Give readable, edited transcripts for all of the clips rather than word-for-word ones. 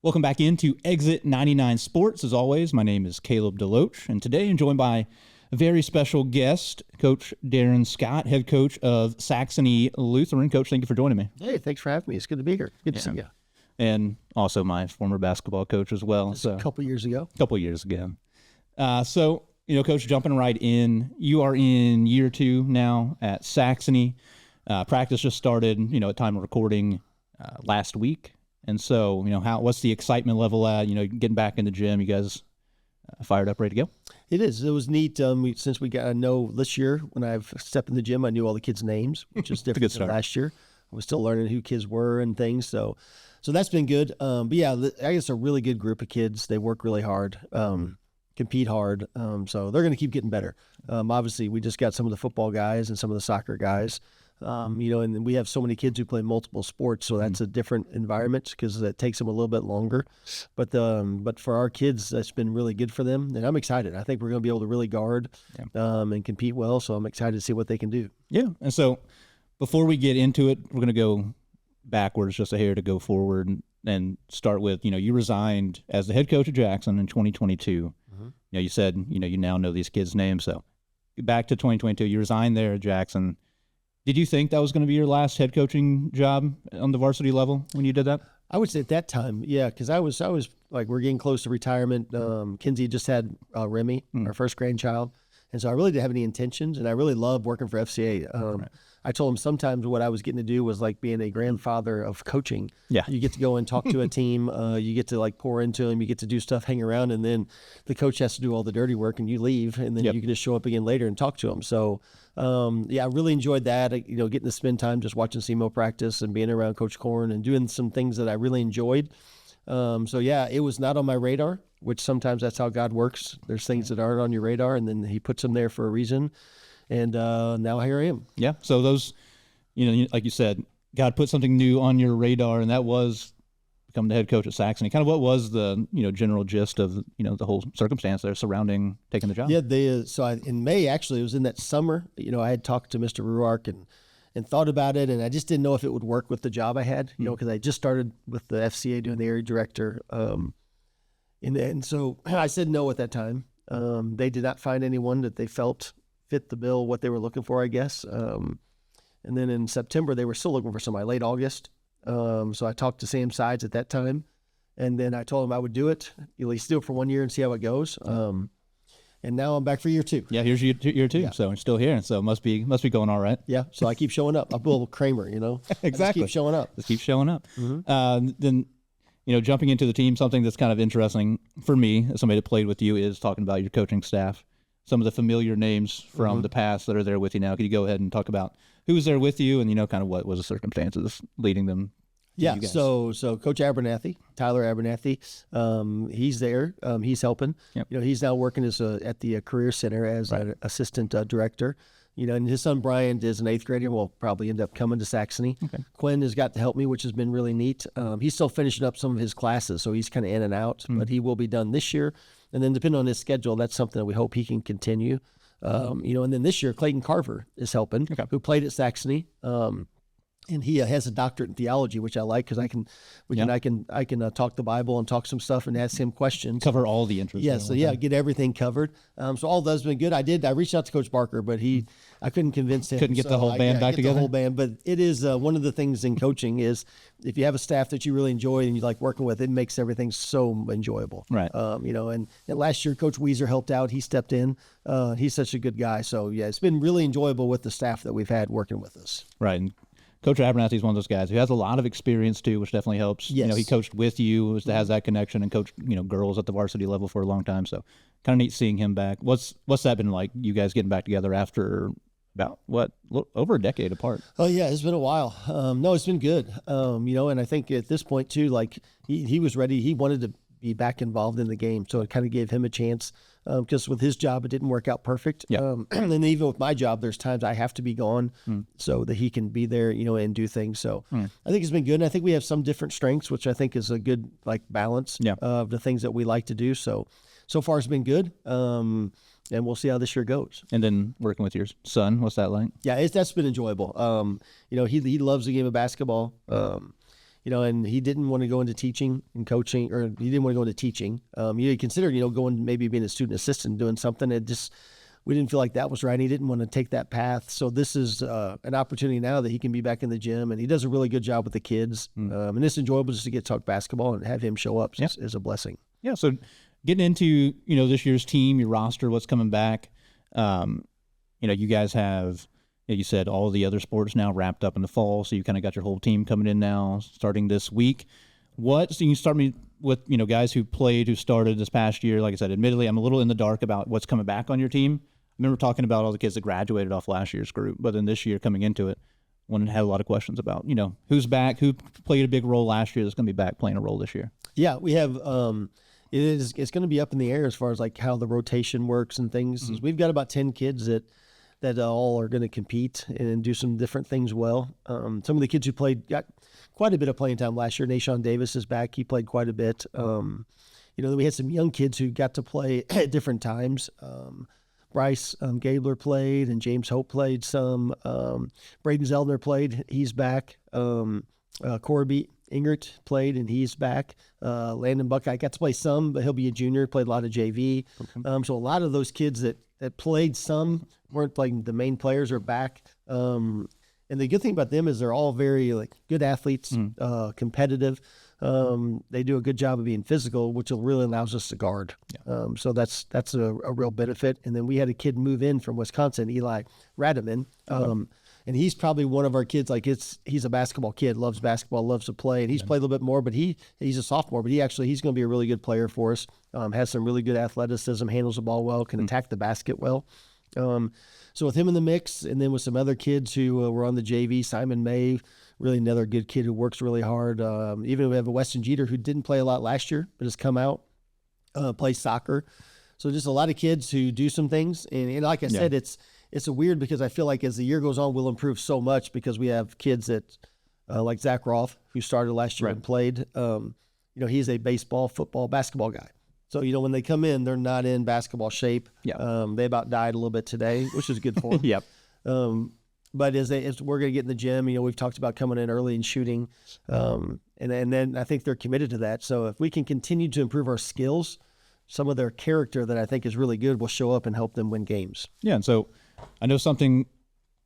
Welcome back into Exit 99 Sports. As always, my name is Caleb Deloach, and today I'm joined by a very special guest, Coach Darrin Scott, head coach of Saxony Lutheran. Coach, thank you for joining me. Hey, thanks for having me. It's good to be here. Good to see you. And also my former basketball coach as well. Just a couple years ago. Coach, jumping right in, you are in year 2 now at Saxony. Practice just started, at time of recording last week. And so, what's the excitement level at, getting back in the gym? You guys fired up, ready to go? It is. It was neat. Since we got to know this year, when I've stepped in the gym, I knew all the kids' names, which is different than last year. I was still learning who kids were and things. So that's been good. But yeah, I guess a really good group of kids. They work really hard, compete hard. So they're going to keep getting better. Obviously, we just got some of the football guys and some of the soccer guys. And we have so many kids who play multiple sports, so that's a different environment because it takes them a little bit longer. But for our kids, that's been really good for them, and I'm excited. I think we're going to be able to really guard and compete well, so I'm excited to see what they can do. Yeah, and so before we get into it, we're going to go backwards just a hair to go forward and start with, you resigned as the head coach of Jackson in 2022. Mm-hmm. You said, you now know these kids' names, so back to 2022, you resigned there at Jackson. Did you think that was going to be your last head coaching job on the varsity level when you did that? I would say at that time, yeah, because I was like, we're getting close to retirement. Kinsey just had Remy, our first grandchild, and so I really didn't have any intentions, and I really loved working for FCA. Right. I told him sometimes what I was getting to do was like being a grandfather of coaching. Yeah, you get to go and talk to a team, you get to like pour into them, you get to do stuff, hang around, and then the coach has to do all the dirty work, and you leave, and then you can just show up again later and talk to them. So. I really enjoyed that, getting to spend time just watching SEMO practice and being around Coach Korn and doing some things that I really enjoyed. It was not on my radar, which sometimes that's how God works. There's things that aren't on your radar, and then he puts them there for a reason. And now here I am. Yeah. So those, like you said, God put something new on your radar, and that was become the head coach at Saxony. Kind of what was the general gist of the whole circumstance there surrounding taking the job? Yeah, in May, actually, it was in that summer. I had talked to Mr. Ruark and thought about it, and I just didn't know if it would work with the job I had. Because I just started with the FCA doing the area director, and so I said no at that time. They did not find anyone that they felt fit the bill, what they were looking for, I guess. And then in September, they were still looking for somebody. Late August. So I talked to Sam Sides at that time, and then I told him I would do it, at least do it for 1 year and see how it goes. And now I'm back for year 2. Yeah, here's year 2, so I'm still here, so it must be going all right. Yeah, so I keep showing up. I'm a little Kramer, Exactly. Just keep showing up. Just keep showing up. Mm-hmm. Then, jumping into the team, something that's kind of interesting for me, as somebody that played with you, is talking about your coaching staff. Some of the familiar names from the past that are there with you now. Could you go ahead and talk about who was there with you and, kind of what was the circumstances leading them? Yeah, so Coach Abernathy, Tyler Abernathy, he's there. He's helping. Yep. He's now working at the Career Center as an assistant director. And his son Brian is an 8th grader. Will probably end up coming to Saxony. Okay. Quinn has got to help me, which has been really neat. He's still finishing up some of his classes, so he's kind of in and out. But he will be done this year. And then depending on his schedule, that's something that we hope he can continue. And then this year, Clayton Carver is helping, who played at Saxony. And he has a doctorate in theology, which I like because I can talk the Bible and talk some stuff and ask him questions. Cover all the interests. Yeah, get everything covered. So all that's been good. I reached out to Coach Barker, but I couldn't convince him. Couldn't get the whole band back together. The whole band, but it is one of the things in coaching is if you have a staff that you really enjoy and you like working with, it makes everything so enjoyable. Right. And last year Coach Weezer helped out. He stepped in. He's such a good guy. So yeah, it's been really enjoyable with the staff that we've had working with us. Right. And Coach Abernathy is one of those guys who has a lot of experience too, which definitely helps. Yes. He coached with you, has that connection, and coached girls at the varsity level for a long time. So kind of neat seeing him back. What's that been like? You guys getting back together after about over a decade apart? Oh yeah, it's been a while. No, it's been good. And I think at this point too, like he was ready. He wanted to be back involved in the game, so it kind of gave him a chance. Because with his job, it didn't work out perfect. Yeah. And even with my job, there's times I have to be gone so that he can be there, and do things. So I think it's been good. And I think we have some different strengths, which I think is a good balance of the things that we like to do. So far it's been good. And we'll see how this year goes. And then working with your son, what's that like? Yeah, that's been enjoyable. He loves the game of basketball. and he didn't want to go into teaching and coaching, or he didn't want to go into teaching. He considered, going maybe being a student assistant, doing something. We didn't feel like that was right. He didn't want to take that path. So this is an opportunity now that he can be back in the gym, and he does a really good job with the kids. And it's enjoyable just to get to talk basketball and have him show up is a blessing. Yeah. So getting into, this year's team, your roster, what's coming back, you guys have, you said all the other sports now wrapped up in the fall. So you kind of got your whole team coming in now starting this week. So you can start me with, guys who started this past year. Like I said, admittedly, I'm a little in the dark about what's coming back on your team. I remember talking about all the kids that graduated off last year's group, but then this year coming into it, one had a lot of questions about, who's back, who played a big role last year that's going to be back playing a role this year. Yeah, we have, it's going to be up in the air as far as like how the rotation works and things. We've got about 10 kids that all are going to compete and do some different things well. Some of the kids who played got quite a bit of playing time last year. Nashawn Davis is back. He played quite a bit. We had some young kids who got to play at different times. Bryce Gabler played, and James Hope played some. Braden Zeldner played. He's back. Corby Ingert played, and he's back. Landon Buckeye got to play some, but he'll be a junior. Played a lot of JV. So a lot of those kids that played some weren't like the main players are back. And the good thing about them is they're all very good athletes, competitive. They do a good job of being physical, which really allows us to guard. Yeah. So that's a real benefit. And then we had a kid move in from Wisconsin, Eli Radaman. And he's probably one of our kids. He's a basketball kid, loves basketball, loves to play, and he's played a little bit more. But he's a sophomore. But he's going to be a really good player for us. Has some really good athleticism, handles the ball well, can attack the basket well. So with him in the mix, and then with some other kids who were on the JV, Simon May, really another good kid who works really hard. Even we have a Weston Jeter who didn't play a lot last year, but has come out, plays soccer. So just a lot of kids who do some things. And like I said, it's a weird because I feel like as the year goes on, we'll improve so much because we have kids that like Zach Roth, who started last year and played. He's a baseball, football, basketball guy. So, when they come in, they're not in basketball shape. Yeah. They about died a little bit today, which is good for them. Yep. But as we're going to get in the gym, we've talked about coming in early and shooting. And then I think they're committed to that. So if we can continue to improve our skills, some of their character that I think is really good will show up and help them win games. Yeah. And so I know something,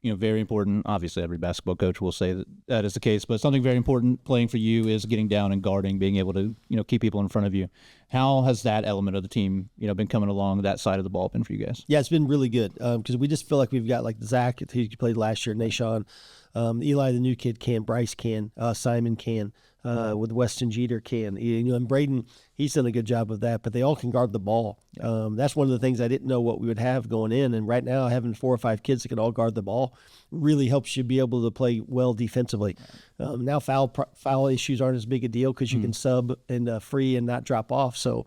very important. Obviously, every basketball coach will say that is the case, but something very important playing for you is getting down and guarding, being able to, keep people in front of you. How has that element of the team, been coming along that side of the ball been for you guys? Yeah, it's been really good because we just feel like we've got Zach, he played last year, Nashawn, Eli, the new kid can, Bryce can, Simon can, with Weston Jeter can, and Braden, he's done a good job of that, but they all can guard the ball. That's one of the things I didn't know what we would have going in. And right now having 4 or 5 kids that can all guard the ball really helps you be able to play well defensively. Now foul issues aren't as big a deal because you can sub and free and not drop off. So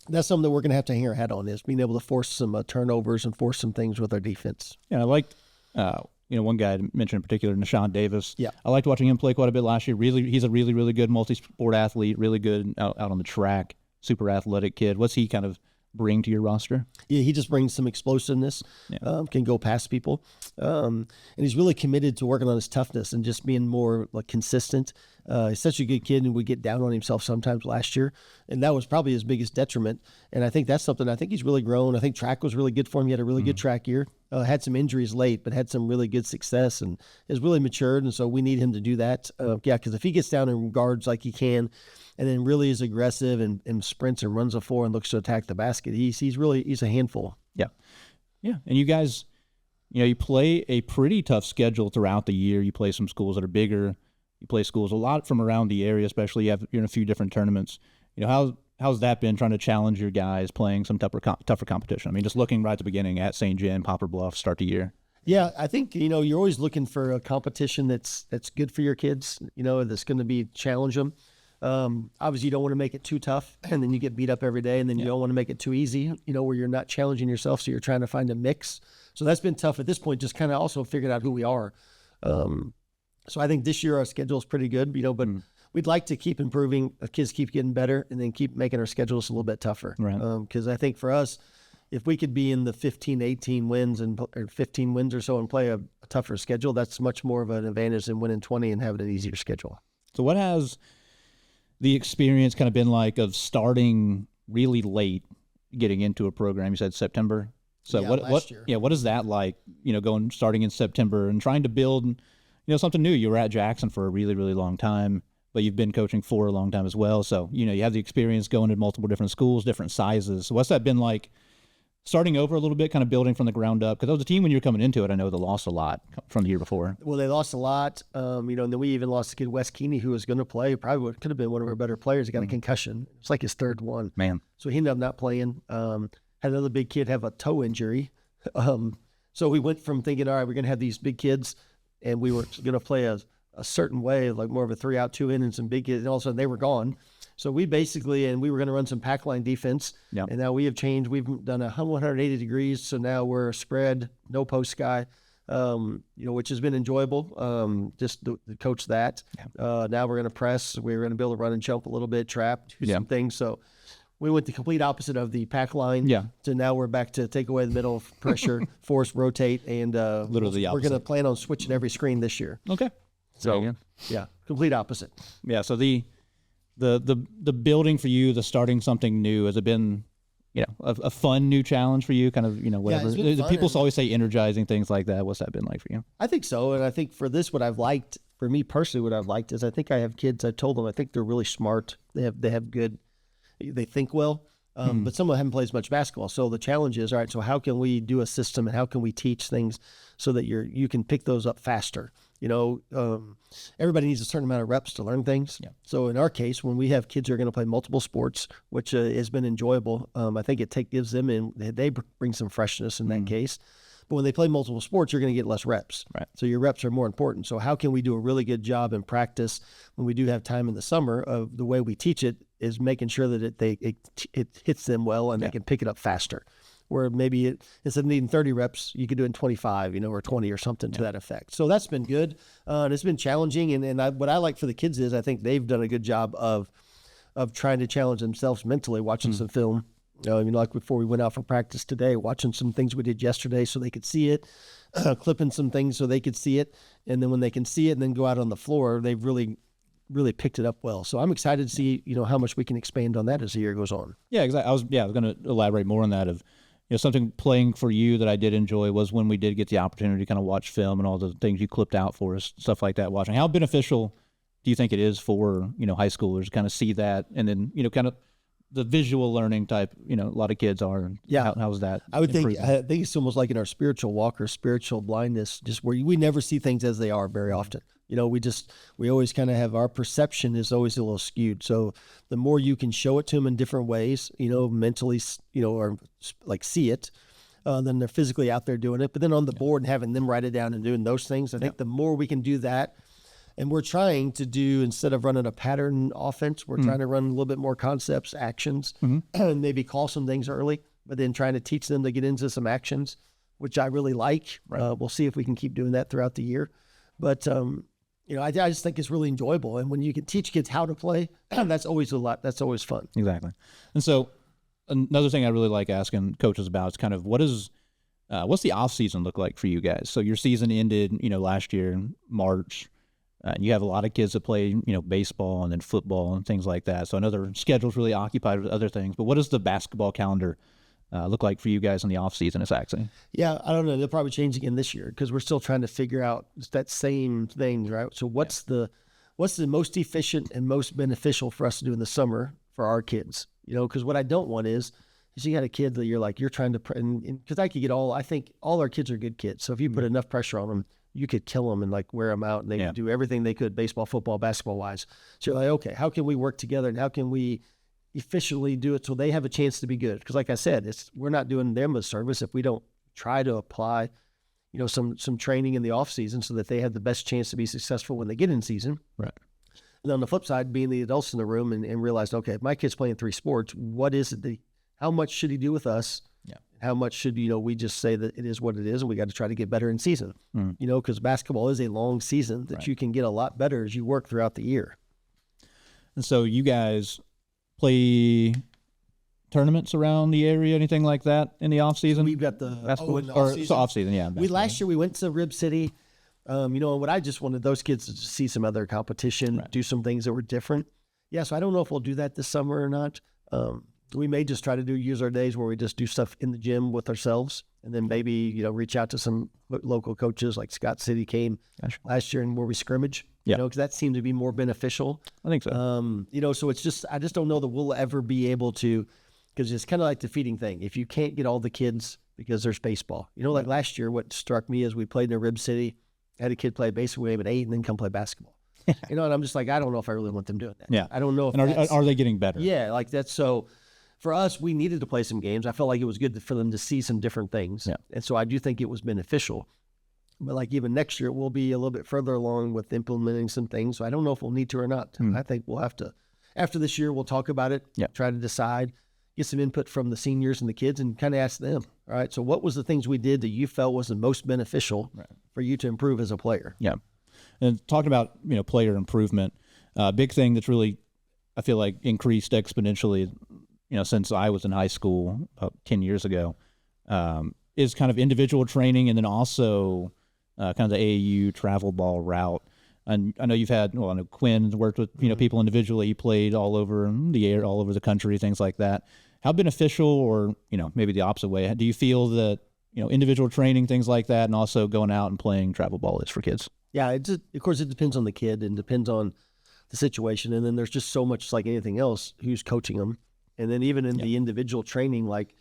that's something that we're going to have to hang our hat on, is being able to force some turnovers and force some things with our defense. Yeah, I liked, one guy I mentioned in particular, Nashawn Davis. Yeah. I liked watching him play quite a bit last year. He's a really, really good multi-sport athlete, really good out on the track, super athletic kid. What's he kind of bring to your roster? Yeah, he just brings some explosiveness, can go past people. And he's really committed to working on his toughness and just being more consistent. He's such a good kid, and would get down on himself sometimes last year. And that was probably his biggest detriment. And I think that's something, I think he's really grown. I think track was really good for him. He had a really good track year. Had some injuries late, but had some really good success and has really matured. And so we need him to do that. Because if he gets down and guards like he can, and then really is aggressive and sprints and runs the floor and looks to attack the basket, he's a handful. Yeah. Yeah. And you guys, you play a pretty tough schedule throughout the year. You play some schools that are bigger. You play schools a lot from around the area, especially you're in a few different tournaments. How's that been, trying to challenge your guys playing some tougher competition? I mean, just looking right at the beginning at St. John, Poplar Bluff, start the year. Yeah, I think, you're always looking for a competition that's good for your kids, that's going to be challenge them. Obviously you don't want to make it too tough and then you get beat up every day, and then you don't want to make it too easy, where you're not challenging yourself. So you're trying to find a mix. So that's been tough at this point, just kind of also figured out who we are. So I think this year our schedule is pretty good, but we'd like to keep improving. Kids keep getting better, and then keep making our schedules a little bit tougher. Right. Because I think for us, if we could be in the 15, 18 wins or 15 wins or so and play a tougher schedule, that's much more of an advantage than winning 20 and having an easier schedule. So what has the experience kind of been like of starting really late, getting into a program? You said September. So last year. what is that like, starting in September and trying to build, something new? You were at Jackson for a really, really long time, but you've been coaching for a long time as well. So, you have the experience going to multiple different schools, different sizes. So what's that been like starting over a little bit, kind of building from the ground up? Because that was a team when you were coming into it, I know, that lost a lot from the year before. Well, they lost a lot, and then we even lost a kid, Wes Keeney, who was going to play. Probably could have been one of our better players. He got a concussion. It's like his third one. Man. So he ended up not playing. Had another big kid have a toe injury. So we went from thinking, all right, we're going to have these big kids, and we were going to play a certain way, like more of a 3-out, 2 in, and some big kids, and all of a sudden they were gone. So we were going to run some pack line defense, and now we have changed. We've done 180 degrees, so now we're spread, no post guy, which has been enjoyable, just to coach that. Yeah. Now we're going to press. We're going to be able to run and jump a little bit, trap, do some things. So we went the complete opposite of the pack line. Yeah. So now we're back to take away the middle, pressure, force, rotate, and literally we're going to plan on switching every screen this year. Okay. So yeah, complete opposite. Yeah. So the building for you, the starting something new, has it been, a fun new challenge for you? Kind of, whatever. Yeah, people always say energizing, things like that. What's that been like for you? I think so. And I think for this, what I've liked, for me personally, what I've liked is I think I have kids. I told them I think they're really smart. They have good. They think well, but some of them haven't played as much basketball. So the challenge is, all right, so how can we do a system and how can we teach things so that you can pick those up faster? Everybody needs a certain amount of reps to learn things. Yeah. So in our case, when we have kids who are going to play multiple sports, which has been enjoyable, I think gives them, and they bring some freshness in that case. But when they play multiple sports, you're going to get less reps. Right. So your reps are more important. So how can we do a really good job in practice when we do have time in the summer of the way we teach it is making sure that it hits them well and they can pick it up faster. Where maybe instead of needing 30 reps, you could do it in 25, or 20 or something to that effect. So that's been good. And it's been challenging. And what I like for the kids is I think they've done a good job of trying to challenge themselves mentally, watching some film. Like before we went out for practice today, watching some things we did yesterday so they could see it, clipping some things so they could see it. And then when they can see it and then go out on the floor, they've really picked it up well. So I'm excited to see, how much we can expand on that as the year goes on. Yeah, exactly. I was going to elaborate more on that of, something playing for you that I did enjoy was when we did get the opportunity to kind of watch film and all the things you clipped out for us, stuff like that, watching. How beneficial do you think it is for, high schoolers to kind of see that and then, kind of the visual learning type, a lot of kids are. Yeah. How's that? I think it's almost like in our spiritual walk or spiritual blindness, just where we never see things as they are very often. We always kind of have our perception is always a little skewed. So the more you can show it to them in different ways, mentally, or like see it, then they're physically out there doing it. But then on the board and having them write it down and doing those things, I think the more we can do that. And we're trying to do, instead of running a pattern offense, we're trying to run a little bit more concepts, actions, and maybe call some things early, but then trying to teach them to get into some actions, which I really like. Right. We'll see if we can keep doing that throughout the year. But, I just think it's really enjoyable. And when you can teach kids how to play, that's always that's always fun. Exactly. And so another thing I really like asking coaches about is kind of what's the off season look like for you guys? So your season ended, last year in March. You have a lot of kids that play, baseball and then football and things like that. So I know their schedule's really occupied with other things. But what does the basketball calendar look like for you guys in the off season at Saxony? Yeah, I don't know. They'll probably change again this year because we're still trying to figure out that same thing, right? So what's the most efficient and most beneficial for us to do in the summer for our kids? Because what I don't want is you got a kid that you're trying to, because I think all our kids are good kids. So if you put enough pressure on them, you could kill them and wear them out, and they could do everything they could, baseball, football, basketball wise. So you're like, okay, how can we work together and how can we efficiently do it so they have a chance to be good? Because like I said, we're not doing them a service if we don't try to apply, some training in the off season so that they have the best chance to be successful when they get in season. Right. And on the flip side, being the adults in the room and realize, okay, if my kid's playing 3 sports, what is it? How much should he do with us? Yeah. How much should, we just say that it is what it is and we got to try to get better in season, because basketball is a long season that you can get a lot better as you work throughout the year. And so you guys play tournaments around the area, anything like that in the off season? We've got the off season. Yeah. Last year we went to Rib City. What I just wanted those kids to see some other competition, do some things that were different. Yeah, so I don't know if we'll do that this summer or not. We may just try to use our days where we just do stuff in the gym with ourselves, and then maybe, reach out to some local coaches like Scott City came last year and where we scrimmage, because that seemed to be more beneficial. I think so. So it's just, I just don't know that we'll ever be able to, because it's kind of like the feeding thing. If you can't get all the kids because there's baseball, like last year, what struck me is we played in Rib City, had a kid play baseball game at 8 and then come play basketball. And I'm just like, I don't know if I really want them doing that. Yeah. I don't know if and are they getting better? Yeah, like that's so. For us, we needed to play some games. I felt like it was good for them to see some different things. Yeah. And so I do think it was beneficial. But like even next year, we'll be a little bit further along with implementing some things. So I don't know if we'll need to or not. I think we'll have to, after this year, we'll talk about it, try to decide, get some input from the seniors and the kids and kind of ask them, all right, so what was the things we did that you felt was the most beneficial for you to improve as a player? Yeah. And talking about, player improvement, big thing that's really, I feel like, increased exponentially since I was in high school about 10 years ago, is kind of individual training and then also kind of the AAU travel ball route. And I know you've had, I know Quinn worked with, people individually. You played all over the air, all over the country, things like that. How beneficial, or, maybe the opposite way, do you feel that, individual training, things like that, and also going out and playing travel ball is for kids? Yeah, of course, it depends on the kid and depends on the situation. And then there's just so much, like anything else, who's coaching them. And then even in the individual training, like,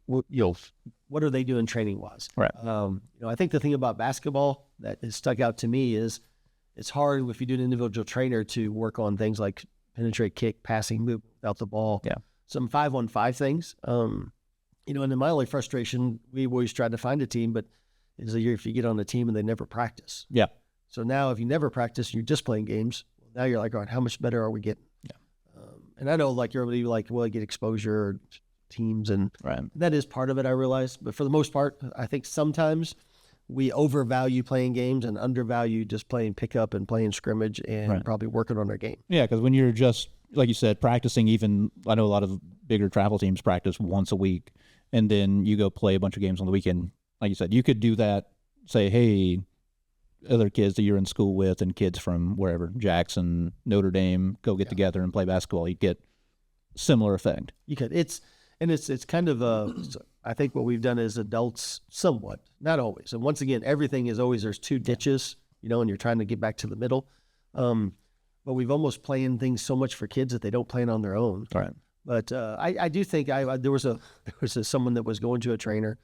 what are they doing training wise? Right. I think the thing about basketball that has stuck out to me is it's hard if you do an individual trainer to work on things like penetrate, kick, passing, move without the ball. Yeah. Some 5-on-5 things. And in my only frustration, we always tried to find a team, but it's a year if you get on a team and they never practice. Yeah. So now if you never practice and you're just playing games, now you're like, all right, how much better are we getting? And I know like everybody get exposure teams and that is part of it, I realize. But for the most part, I think sometimes we overvalue playing games and undervalue just playing pickup and playing scrimmage and probably working on our game. Yeah, because when you're just, like you said, practicing, even I know a lot of bigger travel teams practice once a week and then you go play a bunch of games on the weekend. Like you said, you could do that, say, hey, other kids that you're in school with and kids from wherever, Jackson, Notre Dame, go get together and play basketball. You get similar effect. You could. It's kind of I think what we've done as adults, somewhat, not always. And once again, everything is always, there's two ditches, and you're trying to get back to the middle. But we've almost planned things so much for kids that they don't plan on their own. Right. But I do think there was someone that was going to a trainer,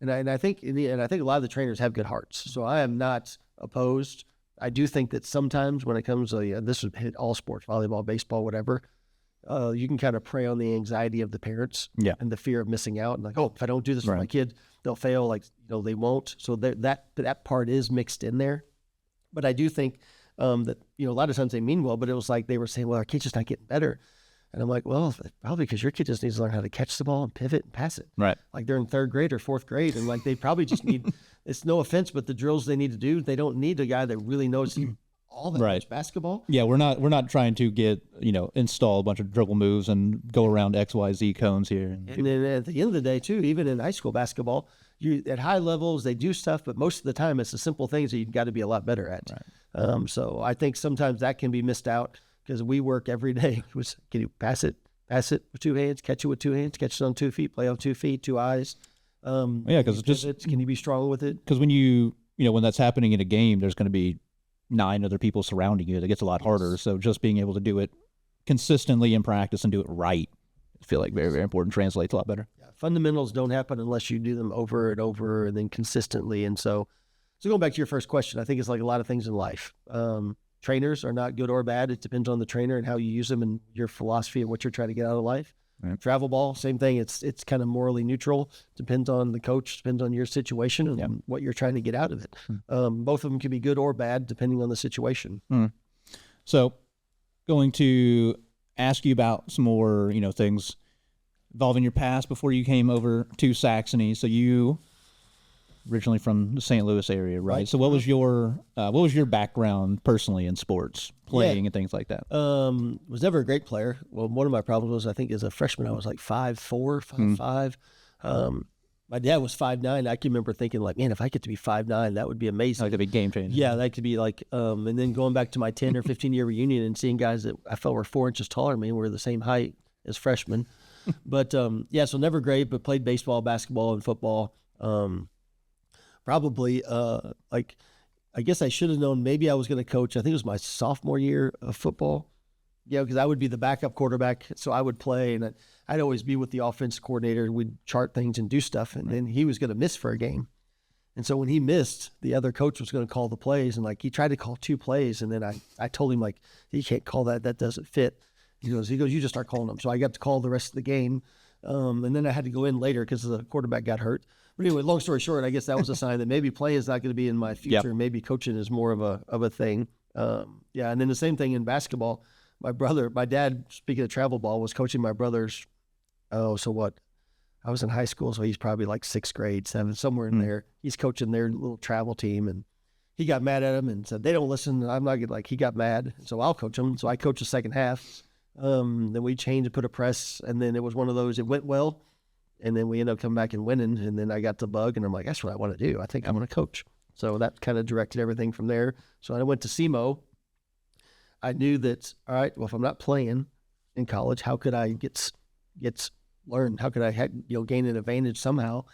and I think a lot of the trainers have good hearts. So I am not opposed. I do think that sometimes when it comes to this would hit all sports, volleyball, baseball, whatever, you can kind of prey on the anxiety of the parents and the fear of missing out, and like, oh, if I don't do this for my kid, they'll fail. Like, they won't. So that part is mixed in there. But I do think that a lot of times they mean well, but it was like they were saying, well, our kid's just not getting better. And I'm like, well, probably because your kid just needs to learn how to catch the ball and pivot and pass it. Right. Like they're in 3rd grade or 4th grade, and like they probably just need. It's no offense, but the drills they need to do, they don't need a guy that really knows all that much basketball. Yeah, we're not trying to get install a bunch of dribble moves and go around XYZ cones here. And then at the end of the day, too, even in high school basketball, you at high levels they do stuff, but most of the time it's the simple things that you've got to be a lot better at. Right. So I think sometimes that can be missed out because we work every day. Can you pass it with 2 hands, catch it with 2 hands, catch it on 2 feet, play on 2 feet, 2 eyes. Because can you be strong with it? Because when when that's happening in a game, there's going to be 9 other people surrounding you. It gets a lot harder. So just being able to do it consistently in practice and do it right, I feel like very, very important. Translates a lot better. Yeah, fundamentals don't happen unless you do them over and over and then consistently. And so going back to your first question, I think it's like a lot of things in life. Trainers are not good or bad. It depends on the trainer and how you use them and your philosophy of what you're trying to get out of life. Right. Travel ball, same thing. It's kind of morally neutral. Depends on the coach, depends on your situation and what you're trying to get out of it. Both of them can be good or bad depending on the situation. So going to ask you about some more, things involving your past before you came over to Saxony. So you originally from the St. Louis area, right? So what was your background personally in sports, playing and things like that? Was never a great player. Well, one of my problems was I think as a freshman I was like 5'4", 5'5". My dad was 5'9". I can remember thinking like, man, if I get to be 5'9", that would be amazing. Like that'd be game changer. Yeah, that could be like, and then going back to my 10 or 15-year reunion and seeing guys that I felt were 4 inches taller than me, were the same height as freshmen. But yeah, so never great, but played baseball, basketball, and football. Probably like, I guess I should have known maybe I was going to coach. I think it was my sophomore year of football. Yeah, because I would be the backup quarterback, so I would play, and I'd always be with the offense coordinator. We'd chart things and do stuff, and then he was going to miss for a game. And so when he missed, the other coach was going to call the plays, and like he tried to call 2 plays, and then I told him like, he can't call that. That doesn't fit. He goes, you just start calling them. So I got to call the rest of the game, and then I had to go in later because the quarterback got hurt. But anyway, long story short, I guess that was a sign that maybe playing is not going to be in my future. Yep. Maybe coaching is more of a thing. Yeah, and then the same thing in basketball. My dad, speaking of travel ball, was coaching my brother's. So what? I was in high school, so he's probably like 6th grade, 7th, somewhere in there. He's coaching their little travel team, and he got mad at him and said, they don't listen. I'm not like, he got mad, so I'll coach them. So I coached the second half. Then we changed and put a press, and then it was one of those, it went well, and then we ended up coming back and winning, and then I got the bug, and I'm like, that's what I want to do. I think I'm going to coach. So that kind of directed everything from there. So I went to SEMO. I knew that, all right, well, if I'm not playing in college, how could I get learned? How could I gain an advantage somehow?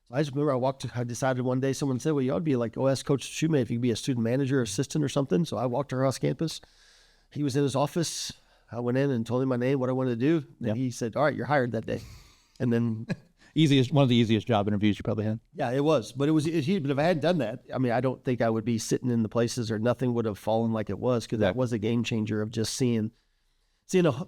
So I just remember I decided one day, someone said, well, you ought to be like OS Coach Shoemate if you could be a student manager or assistant or something. So I walked across campus. He was in his office. I went in and told him my name, what I wanted to do. And he said, all right, you're hired that day. And then one of the easiest job interviews you probably had. Yeah, it was. But but if I hadn't done that, I mean, I don't think I would be sitting in the places, or nothing would have fallen like it was, because that was a game changer of just seeing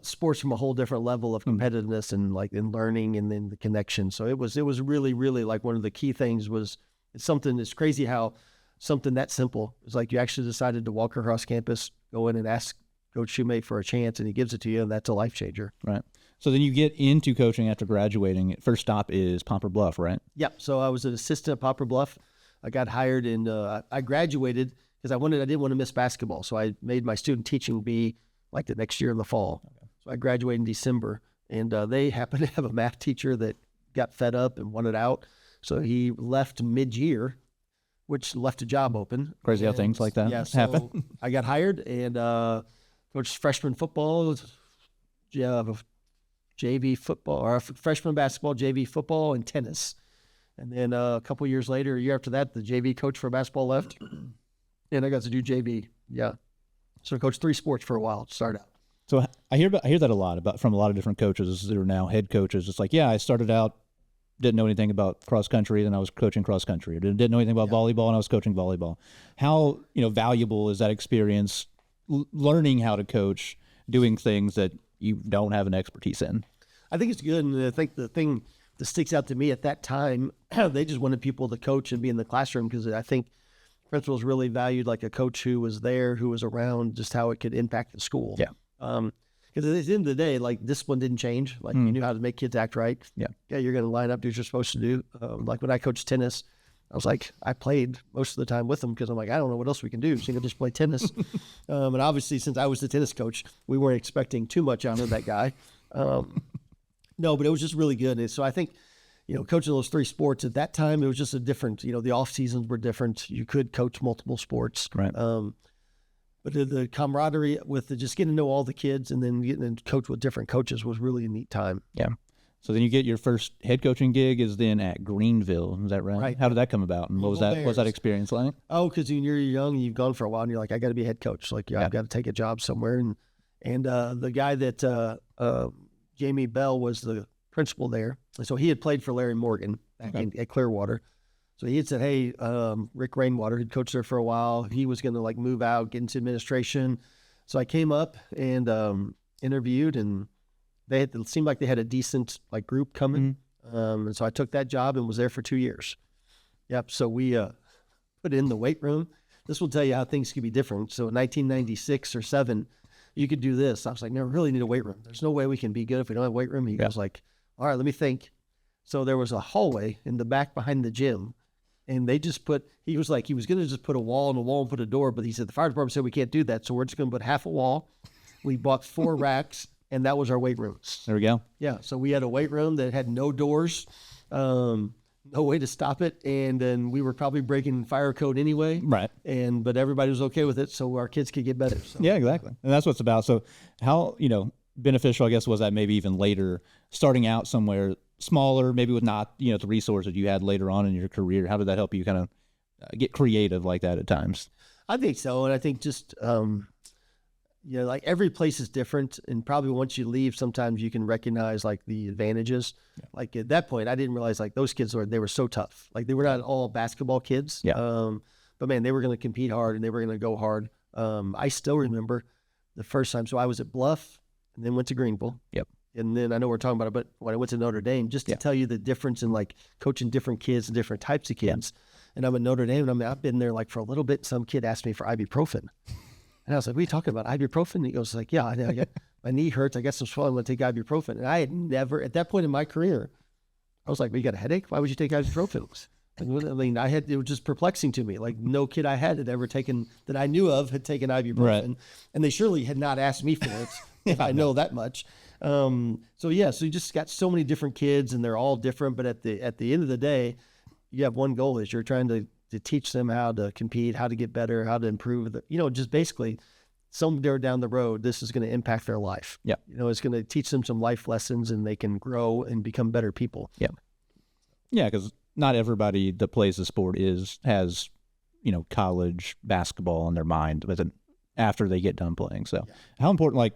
sports from a whole different level of competitiveness and like in learning, and then the connection. So it was really, really like one of the key things was it's crazy how something that simple is like you actually decided to walk across campus, go in and ask Coach Shoemate for a chance, and he gives it to you, and that's a life changer. Right. So then you get into coaching after graduating. First stop is Poplar Bluff, right? Yep. So I was an assistant at Poplar Bluff. I got hired, and I graduated because I didn't want to miss basketball. So I made my student teaching be like the next year in the fall. Okay. So I graduated in December, and they happened to have a math teacher that got fed up and wanted out. So he left mid-year, which left a job open. Crazy how things like that happen. I got hired and coached freshman football, JV football, or freshman basketball, JV football, and tennis. And then a couple years later, a year after that, the JV coach for basketball left, and I got to do JV. Yeah. So I coached 3 sports for a while to start out. So I hear that a lot from a lot of different coaches that are now head coaches. It's like, yeah, I started out, didn't know anything about cross country, then I was coaching cross country. Or didn't know anything about volleyball, and I was coaching volleyball. How valuable is that experience, learning how to coach, doing things that you don't have an expertise in? I think it's good, and I think the thing that sticks out to me at that time, they just wanted people to coach and be in the classroom, because I think principals really valued like a coach who was there, who was around, just how it could impact the school. Yeah. Because at the end of the day, like discipline didn't change. Like you knew how to make kids act right. Yeah. Yeah, you're going to line up, do what you're supposed to do. Like when I coached tennis, I was like, I played most of the time with them because I'm like, I don't know what else we can do. So you can just play tennis. And obviously, since I was the tennis coach, we weren't expecting too much out of that guy. No, but it was just really good. And so I think, coaching those 3 sports at that time, it was just a different, the off seasons were different. You could coach multiple sports. Right. But the camaraderie with just getting to know all the kids and then getting to coach with different coaches was really a neat time. Yeah. So then you get your first head coaching gig is then at Greenville. Is that right? Right. How did that come about? And what was that experience like? Oh, because when you're young and you've gone for a while and you're like, I got to be a head coach. Like, I've got to take a job somewhere. And the guy that Jamie Bell was the principal there. And so he had played for Larry Morgan back at Clearwater. So he had said, hey, Rick Rainwater had coached there for a while. He was going to like move out, get into administration. So I came up and interviewed, and it seemed like they had a decent like group coming. And so I took that job and was there for 2 years. Yep. So we put in the weight room. This will tell you how things could be different. So in 1996 or 7, you could do this. I was like, no, we really need a weight room. There's no way we can be good if we don't have a weight room. He goes like, all right, let me think. So there was a hallway in the back behind the gym. And they just he was going to just put a wall and put a door. But he said, the fire department said we can't do that. So we're just going to put half a wall. We bought 4 racks, and that was our weight rooms. There we go. Yeah. So we had a weight room that had no doors. no way to stop it. And then we were probably breaking fire code anyway. Right. But everybody was okay with it, so our kids could get better. So. Yeah, exactly. And that's what it's about. So how, beneficial, I guess, was that maybe even later, starting out somewhere smaller, maybe with not, the resources you had later on in your career? How did that help you kind of get creative like that at times? I think so. And I think just, like every place is different. And probably once you leave, sometimes you can recognize like the advantages. Yeah. Like at that point, I didn't realize like those kids they were so tough. Like they were not all basketball kids. Yeah. But man, they were going to compete hard and they were going to go hard. I still remember the first time. So I was at Bluff and then went to Greenville. Yep. And then I know we're talking about it, but when I went to Notre Dame, just to tell you the difference in like coaching different kids and different types of kids. Yeah. And I'm at Notre Dame, and I've been there like for a little bit. Some kid asked me for ibuprofen. And I was like, what are you talking about, ibuprofen? And he goes like, yeah, my knee hurts. I got some swelling. I'm going to take ibuprofen. And I had never, at that point in my career, I was like, well, you got a headache? Why would you take ibuprofen? I mean, it was just perplexing to me. Like no kid I had ever taken, that I knew of, had taken ibuprofen. Right. And they surely had not asked me for it, if I know that much. So you just got so many different kids and they're all different. But at the end of the day, you have one goal is you're trying to teach them how to compete, how to get better, how to improve, just basically somewhere down the road, this is going to impact their life. Yeah. It's going to teach them some life lessons and they can grow and become better people. Yeah. Yeah. Because not everybody that plays the sport has, college basketball in their mind, but then after they get done playing. So how important,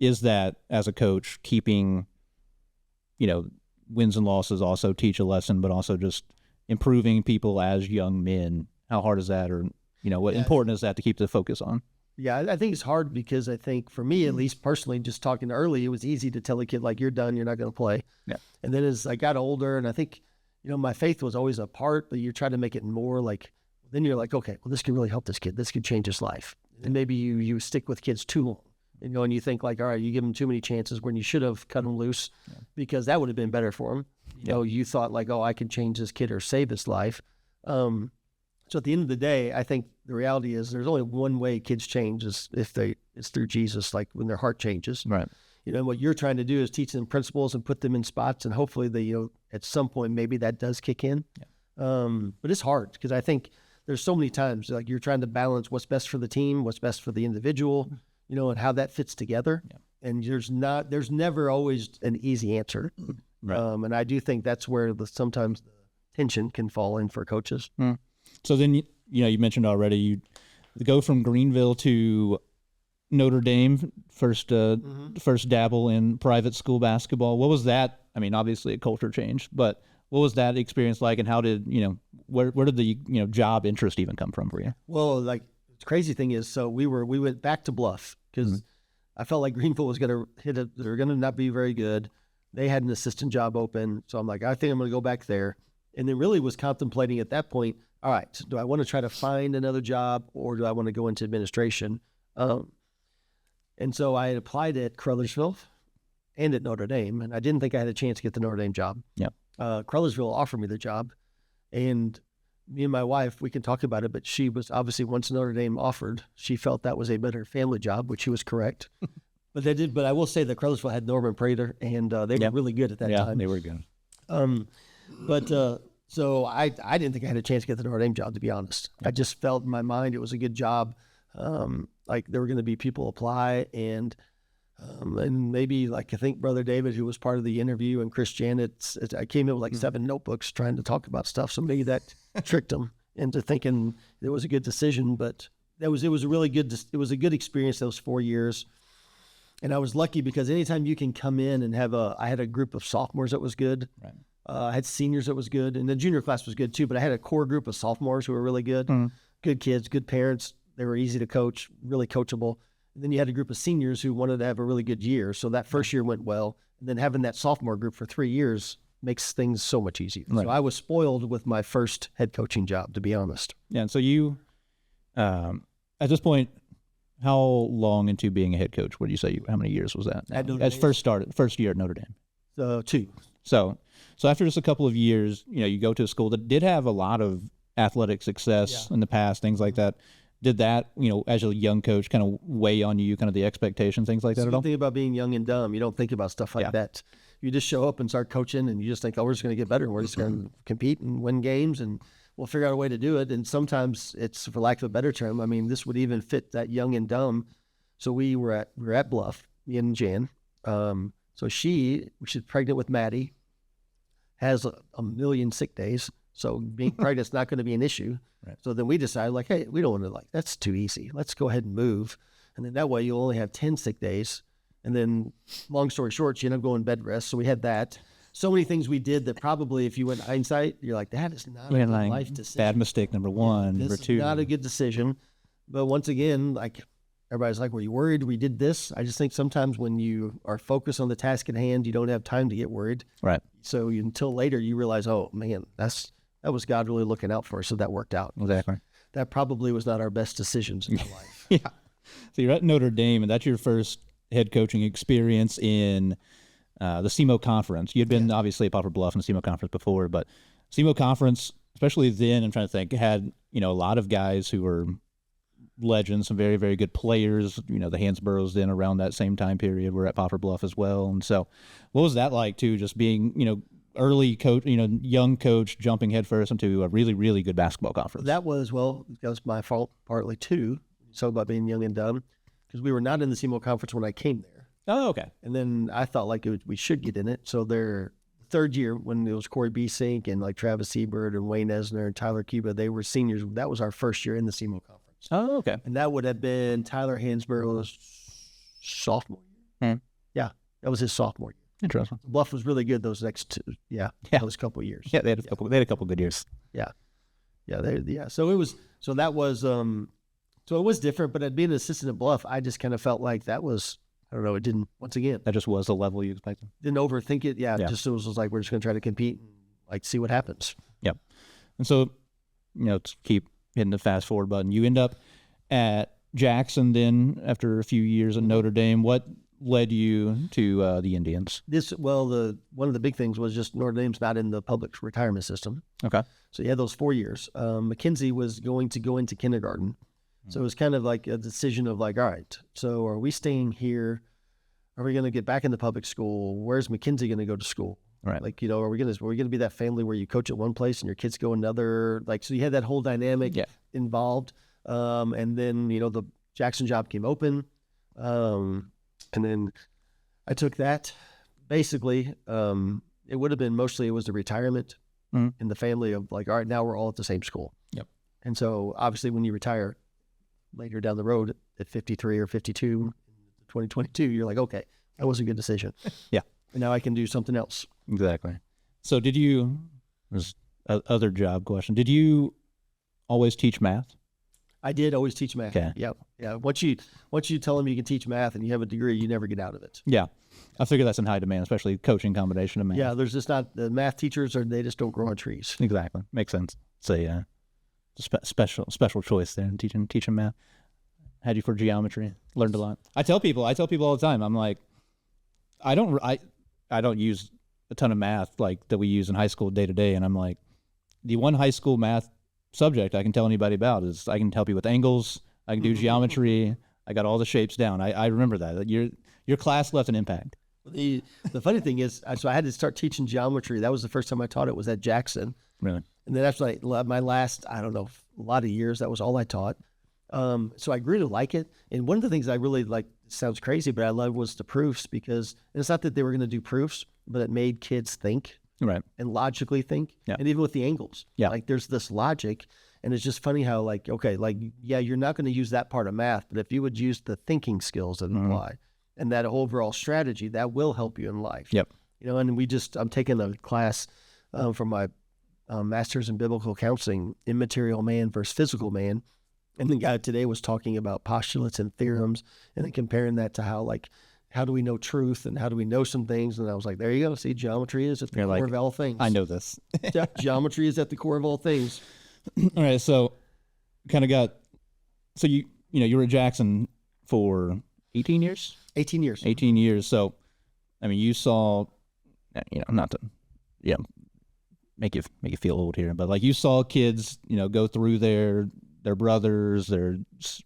is that as a coach, keeping, wins and losses also teach a lesson, but also just improving people as young men? How hard is that, or what important is that to keep the focus on? Yeah, I think it's hard because I think for me, at least personally, just talking early, it was easy to tell a kid like, you're done, you're not going to play. Yeah. And then as I got older, and I think my faith was always a part, but you try to make it more like, then you're like, okay, well, this could really help this kid, this could change his life. And maybe you stick with kids too long. And you think like, all right, you give them too many chances when you should have cut them loose because that would have been better for them. You thought like, oh, I can change this kid or save his life. So at the end of the day, I think the reality is there's only one way kids change is it's through Jesus, like when their heart changes. Right. What you're trying to do is teach them principles and put them in spots, and hopefully they, at some point, maybe that does kick in. Yeah. But it's hard because I think there's so many times like you're trying to balance what's best for the team, what's best for the individual, and how that fits together. Yeah. And there's never always an easy answer. Right. And I do think that's where sometimes the tension can fall in for coaches. Mm. So then, you mentioned already, you go from Greenville to Notre Dame, first dabble in private school basketball. What was that? I mean, obviously a culture change, but what was that experience like, and how did, where did the, job interest even come from for you? Well, the crazy thing is, so we went back to Bluff because I felt like Greenville was going to they're going to not be very good. They had an assistant job open. So I'm like, I think I'm going to go back there. And then really was contemplating at that point, all right, so do I want to try to find another job or do I want to go into administration? And so I had applied at Crothersville and at Notre Dame, and I didn't think I had a chance to get the Notre Dame job. Yeah. Crothersville offered me the job, and me and my wife, we can talk about it, but she was obviously, once Notre Dame offered, she felt that was a better family job, which she was correct. But I will say that Crothersville had Norman Prater, and they were really good at that time. Yeah, they were good. So I didn't think I had a chance to get the Notre Dame job, to be honest. Yeah. I just felt in my mind it was a good job. Like there were going to be people apply, and maybe I think Brother David, who was part of the interview, and Chris Janet, I came in with 7 notebooks trying to talk about stuff. So maybe that tricked them into thinking it was a good decision. But it was a really good. It was a good experience those 4 years, and I was lucky because anytime you can come in and I had a group of sophomores that was good. Right. I had seniors that was good, and the junior class was good too. But I had a core group of sophomores who were really good, good kids, good parents. They were easy to coach, really coachable. And then you had a group of seniors who wanted to have a really good year. So that first year went well. And then having that sophomore group for 3 years makes things so much easier. Right. So I was spoiled with my first head coaching job, to be honest. Yeah. And so you, at this point, how long into being a head coach would you say? How many years was that? As first year at Notre Dame? 2. So after just a couple of years, you go to a school that did have a lot of athletic success in the past, things like that. did that, as a young coach, kind of weigh on you, kind of the expectations, things like that The at all? thing about being young and dumb, you don't think about stuff like that. You just show up and start coaching, and you just think, oh, we're just going to get better. We're just going to compete and win games, and we'll figure out a way to do it. And sometimes it's, for lack of a better term, I mean, this would even fit that young and dumb. So we were at Bluff, me and Jan. So she's pregnant with Maddie, has a million sick days. So being pregnant's not going to be an issue. Right. So then we decided, like, hey, we don't want to, that's too easy. Let's go ahead and move. And then that way you'll only have 10 sick days. And then, long story short, she ended up going bed rest. So we had that. So many things we did that probably, if you went hindsight, you're like, that is not a good life decision. Bad mistake, number one. Number two. This is not a good decision. But once again, like, everybody's like, were you worried we did this? I just think sometimes when you are focused on the task at hand, you don't have time to get worried. Right. So until later, you realize, oh, man, that was God really looking out for us. So that worked out. Exactly. That probably was not our best decisions in our life. Yeah. So you're at Notre Dame, and that's your first head coaching experience in the SEMO conference. You'd been obviously at Poplar Bluff in the SEMO conference before, but SEMO conference, especially then, I'm trying to think, had, a lot of guys who were legends, some very, very good players. The Hansboroughs then around that same time period were at Poplar Bluff as well. And so what was that like too, just being, early coach, young coach jumping headfirst into a really, really good basketball conference? That was my fault partly too. So about being young and dumb, because we were not in the SEMO conference when I came there. Oh, okay. And then I thought we should get in it. So their third year, when it was Corey Besink and like Travis Siebert and Wayne Esner and Tyler Cuba, they were seniors. That was our first year in the SEMO conference. Oh, okay. And that would have been Tyler Hansborough's sophomore year. Yeah, that was his sophomore year. Interesting. Bluff was really good those next two. Those couple of years. Yeah, they had a couple good years. Yeah. So it was different, but being an assistant at Bluff, I just kind of felt like that was, I don't know, it didn't, once again. That just was the level you expected? Didn't overthink it. Yeah. Just it was like, we're just going to try to compete and see what happens. Yep. And so, to keep hitting the fast forward button, you end up at Jackson then after a few years at Notre Dame. What led you to the Indians? One of the big things was just Notre Dame's not in the public retirement system. Okay. So you had those 4 years. Mackenzie was going to go into kindergarten. So it was kind of like a decision of like, all right, so are we staying here? Are we going to get back into public school? Where's Mackenzie going to go to school? Right. Like, are we going to be that family where you coach at one place and your kids go another? Like, so you had that whole dynamic involved. And then, the Jackson job came open. And then I took that. Basically, it would have been mostly, it was the retirement in the family of like, all right, now we're all at the same school. Yep. And so obviously when you retire later down the road at 53 or 52, 2022, you're like, okay, that was a good decision. Yeah. And now I can do something else. Exactly. So there's other job question. Did you always teach math? I did always teach math. Okay. Yep. Yeah. Once you tell them you can teach math and you have a degree, you never get out of it. Yeah. I figure that's in high demand, especially coaching combination of math. Yeah. There's just not, the math teachers they just don't grow on trees. Exactly. Makes sense. So yeah. Special choice there in teaching math. Had you for geometry. Learned a lot. I tell people all the time. I'm like, I don't use a ton of math like that we use in high school day to day, and I'm like, the one high school math subject I can tell anybody about is I can help you with angles. I can do geometry. I got all the shapes down. I remember that. Your class left an impact. The funny thing is, so I had to start teaching geometry. That was the first time I taught it, was at Jackson. Really? And then after my last, I don't know, a lot of years, that was all I taught. So I grew to like it. And one of the things I really like, sounds crazy, but I love was the proofs, because it's not that they were going to do proofs, but it made kids think. Right. And logically think. Yeah. And even with the angles. Yeah. Like there's this logic. And it's just funny how you're not going to use that part of math, but if you would use the thinking skills that apply and that overall strategy, that will help you in life. Yep. And I'm taking a class from my master's in biblical counseling, immaterial man versus physical man. And the guy today was talking about postulates and theorems and then comparing that to how do we know truth and how do we know some things? And I was like, there you go. See, geometry is at the core of all things. I know this. Yeah, geometry is at the core of all things. All right. So you were at Jackson for 18 years? 18 years. 18 years. So, I mean, you saw, not to, make you feel old here, but like you saw kids, go through there, their brothers, their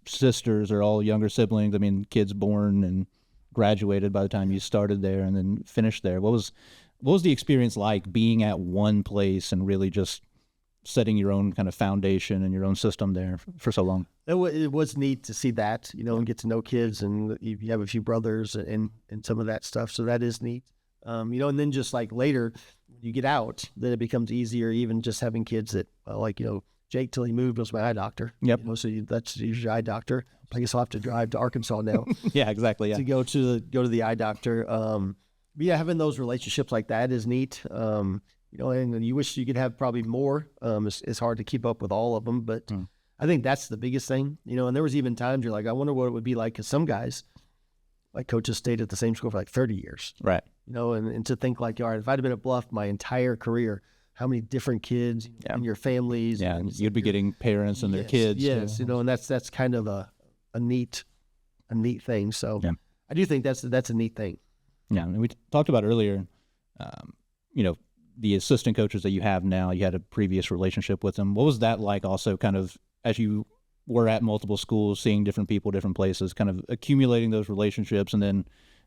sisters, or all younger siblings. I mean, kids born and graduated by the time you started there and then finished there. What was the experience like being at one place and really just setting your own kind of foundation and your own system there for so long? It was neat to see that, and get to know kids, and you have a few brothers and some of that stuff. So that is neat. And then just like later when you get out, then it becomes easier, even just having kids that Jake, till he moved, was my eye doctor. Yep. So that's your eye doctor. I guess I'll have to drive to Arkansas now. Yeah, exactly. Yeah. To go to the eye doctor. But yeah, having those relationships like that is neat. And you wish you could have probably more. It's hard to keep up with all of them, but I think that's the biggest thing. And there was even times you're like, I wonder what it would be like, because some guys, like coaches, stayed at the same school for like 30 years. Right. And to think like, all right, if I'd have been at Bluff my entire career, how many different kids and your families. Yeah, and you'd be getting parents and their kids. Yes, too. and that's kind of a neat thing. So yeah. I do think that's a neat thing. Yeah, and we talked about earlier, the assistant coaches that you have now, you had a previous relationship with them. What was that like also, kind of, as you were at multiple schools, seeing different people, different places, kind of accumulating those relationships, and then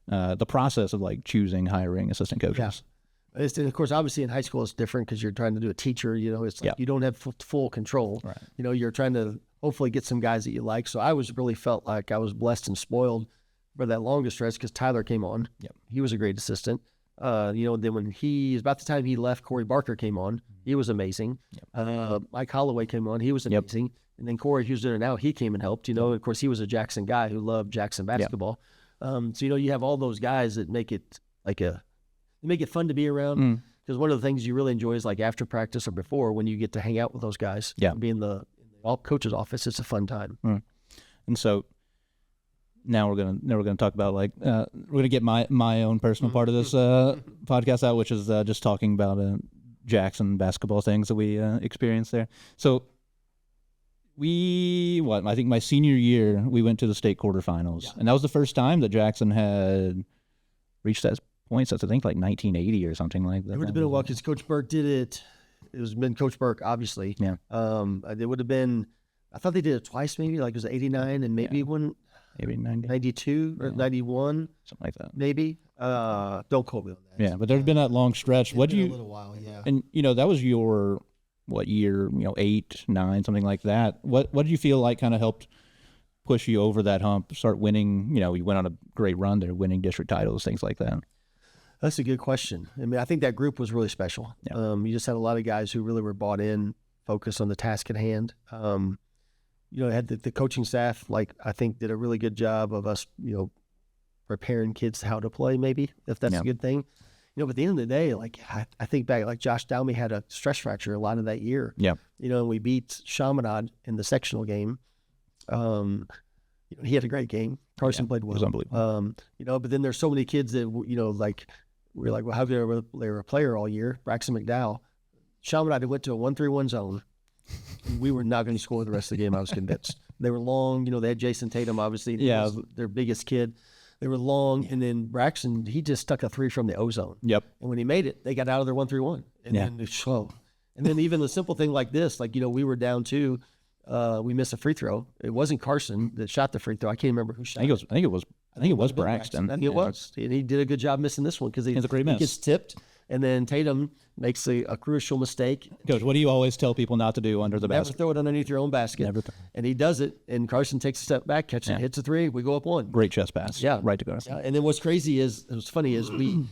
the process of like choosing, hiring assistant coaches? Yeah. And of course, obviously in high school it's different because you're trying to do a teacher. It's like you don't have full control. Right. You're trying to hopefully get some guys that you like. So I really felt like I was blessed and spoiled for that longest stretch, because Tyler came on. Yep. He was a great assistant. Then when about the time he left, Corey Barker came on. He was amazing. Yep. Mike Holloway came on. He was amazing. Yep. And then Corey, who's doing it now, he came and helped. Of course, he was a Jackson guy who loved Jackson basketball. Yep. So you have all those guys that make it make it fun to be around. Because one of the things you really enjoy is like after practice or before, when you get to hang out with those guys. Yeah. Be in the coach's office. It's a fun time. And so now we're gonna talk about we're gonna get my own personal part of this podcast out, which is just talking about Jackson basketball things that we experienced there. So I think my senior year we went to the state quarterfinals, and that was the first time that Jackson had reached that points. That's I think like 1980 or something like that. It would have been a while because Coach Burke did it. It was been Coach Burke, obviously. Yeah. It would have been. I thought they did it twice, maybe. Like it was 89 and maybe one. Maybe 90. 92 or 91. Something like that. Maybe. Don't quote me on that. Yeah, but there's been that long stretch. What do you? A little while, yeah. And that was your year? 8, 9, something like that. What did you feel like kind of helped push you over that hump? Start winning. You went on a great run there, winning district titles, things like that. That's a good question. I mean, I think that group was really special. Yeah. You just had a lot of guys who really were bought in, focused on the task at hand. Had the coaching staff, I think, did a really good job of us, preparing kids how to play, maybe, if that's a good thing. But at the end of the day, I think back, Josh Downey had a stress fracture a lot of that year. Yeah. And we beat Chaminade in the sectional game. He had a great game. Carson played well. It was unbelievable. But then there's so many kids that, we're like, well, how they were a player all year? Braxton McDowell. Chaminade went to a 1-3-1 zone. We were not going to score the rest of the game, I was convinced. They were long. They had Jason Tatum, obviously. Yeah. Their biggest kid. They were long. And then Braxton, he just stuck a 3 from the O-zone. Yep. And when he made it, they got out of their 1-3-1. And then it slowed. And then even the simple thing like this, we were down 2. We missed a free throw. It wasn't Carson that shot the free throw. I can't remember who shot it. I think it was Braxton. I think it was. And he did a good job missing this one because he gets tipped. And then Tatum makes a crucial mistake. Coach, what do you always tell people not to do under the basket? Never throw it underneath your own basket. Never. And he does it, and Carson takes a step back, catches it, hits a 3. We go up 1. Great chest pass. Yeah. Right to Carson. Yeah. And then what's funny is we,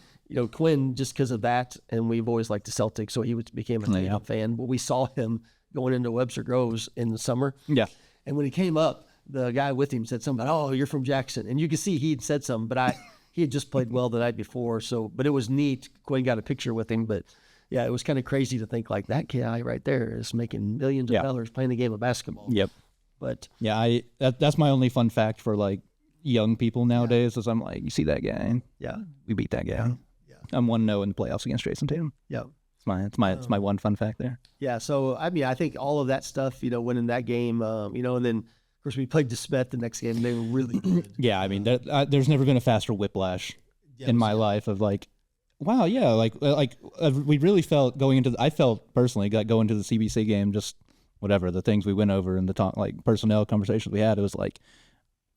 Quinn, just because of that, and we've always liked the Celtics, so he became a Tatum fan. But we saw him going into Webster Groves in the summer. Yeah. And when he came up, the guy with him said something about, "Oh, you're from Jackson." And you could see he'd said something, but he had just played well the night before. But it was neat. Quinn got a picture with him, but yeah, it was kind of crazy to think that guy right there is making millions of dollars playing the game of basketball. Yep. But yeah, that's my only fun fact for young people nowadays is I'm like, you see that guy? Yeah. We beat that guy. Yeah. I'm 1-0 in the playoffs against Jason Tatum. Yeah. It's my one fun fact there. Yeah. So I think all of that stuff, winning that game, and then of course we played DeSmet the next game. And they were really good. Yeah. I mean, there's never been a faster whiplash in my life of wow. Yeah. We really felt I felt personally going to the CBC game just whatever, the things we went over and the talk, like personnel conversations we had, it was like,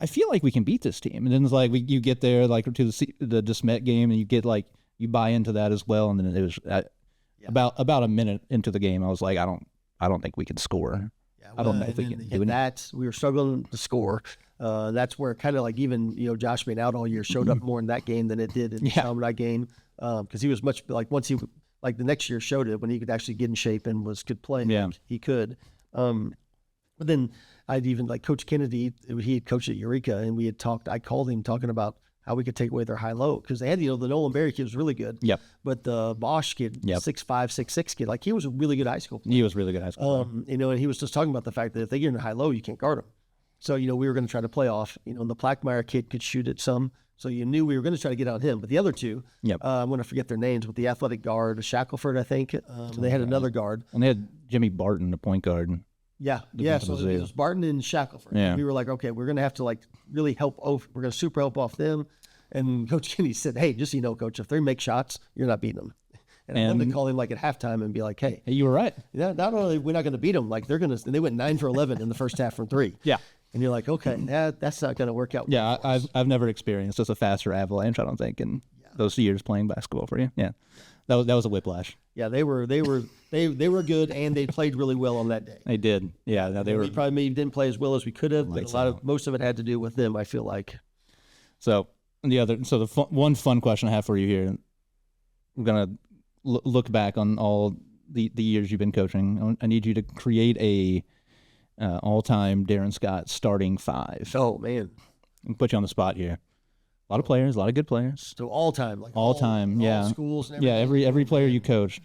I feel like we can beat this team. And then it's like, you get there like to the DeSmet game and you get like, you buy into that as well. And then it was about a minute into the game, I was like, I don't think we can score. Yeah, I don't know if we can do that. We were struggling to score. That's where kind of like even, Josh being out all year showed up more in that game than it did in the Chaminade game. Because he was much like once he like the next year showed it when he could actually get in shape and could play. Yeah, he could. But then I'd even like Coach Kennedy, he had coached at Eureka, and we had talked. I called him talking about how we could take away their high-low because they had the Nolan Berry kid was really good. Yep. But the Bosch kid, 6'5", 6'6" kid, like he was a really good high school player. He was really good high school. And he was just talking about the fact that if they get in a high-low, you can't guard them. So we were going to try to play off. And the Plackmeyer kid could shoot it some. So you knew we were going to try to get on him. But the other two, I'm going to forget their names, but the athletic guard, Shackelford, I think. They had another guard. And they had Jimmy Barton, the point guard. Yeah. So it was Barton and Shackelford. Yeah. And we were like, okay, we're going to have to like really help. We're going to super help off them. And Coach Kenny said, hey, just so you know, Coach, if they make shots, you're not beating them. And I wanted to call him like at halftime and be like, hey, you were right. Not only we're not going to beat them, like and they went 9 for 11 in the first half from 3. Yeah. And you're like, okay, that's not going to work out. Yeah, I've never experienced just a faster avalanche, I don't think, in those years playing basketball for you. Yeah, that was a whiplash. Yeah, they were good, and they played really well on that day. They did. Yeah, no, they were. We probably maybe didn't play as well as we could have, but most of it had to do with them, I feel like. So one fun question I have for you here, we're gonna look back on all the years you've been coaching. I need you to create a all-time Darrin Scott starting 5. Oh man, I'll put you on the spot here. A lot of players, a lot of good players. So all-time, like all-time, all schools. And everything. Yeah, every player you coached.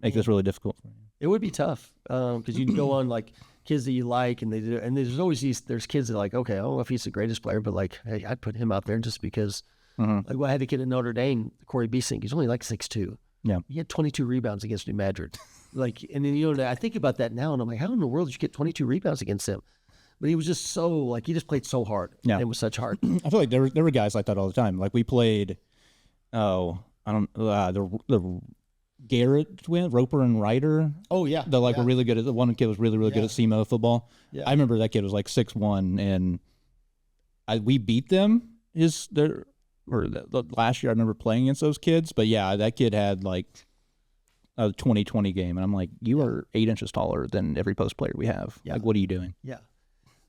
Make this really difficult for you. It would be tough because you can go on like kids that you like, and there's always there's kids that are like, okay, I don't know if he's the greatest player, but like, hey, I'd put him out there just because. Like, I had a kid at Notre Dame, Corey Biesink. He's only like 6'2". Yeah, he had 22 rebounds against New Madrid. Like, and then I think about that now, and I'm like, how in the world did you get 22 rebounds against him? But he was just so like he just played so hard. Yeah, and was such hard. I feel like there were guys like that all the time. Like we played, the Garrett twin, Roper and Ryder. Oh yeah, were really good at the one kid was really good at SEMO football. Yeah. I remember that kid was like 6'1", and we beat them. Last year I remember playing against those kids, but yeah, that kid had like a 20-20 game, and I'm like, you are 8 inches taller than every post player we have. Yeah. Like, what are you doing? Yeah.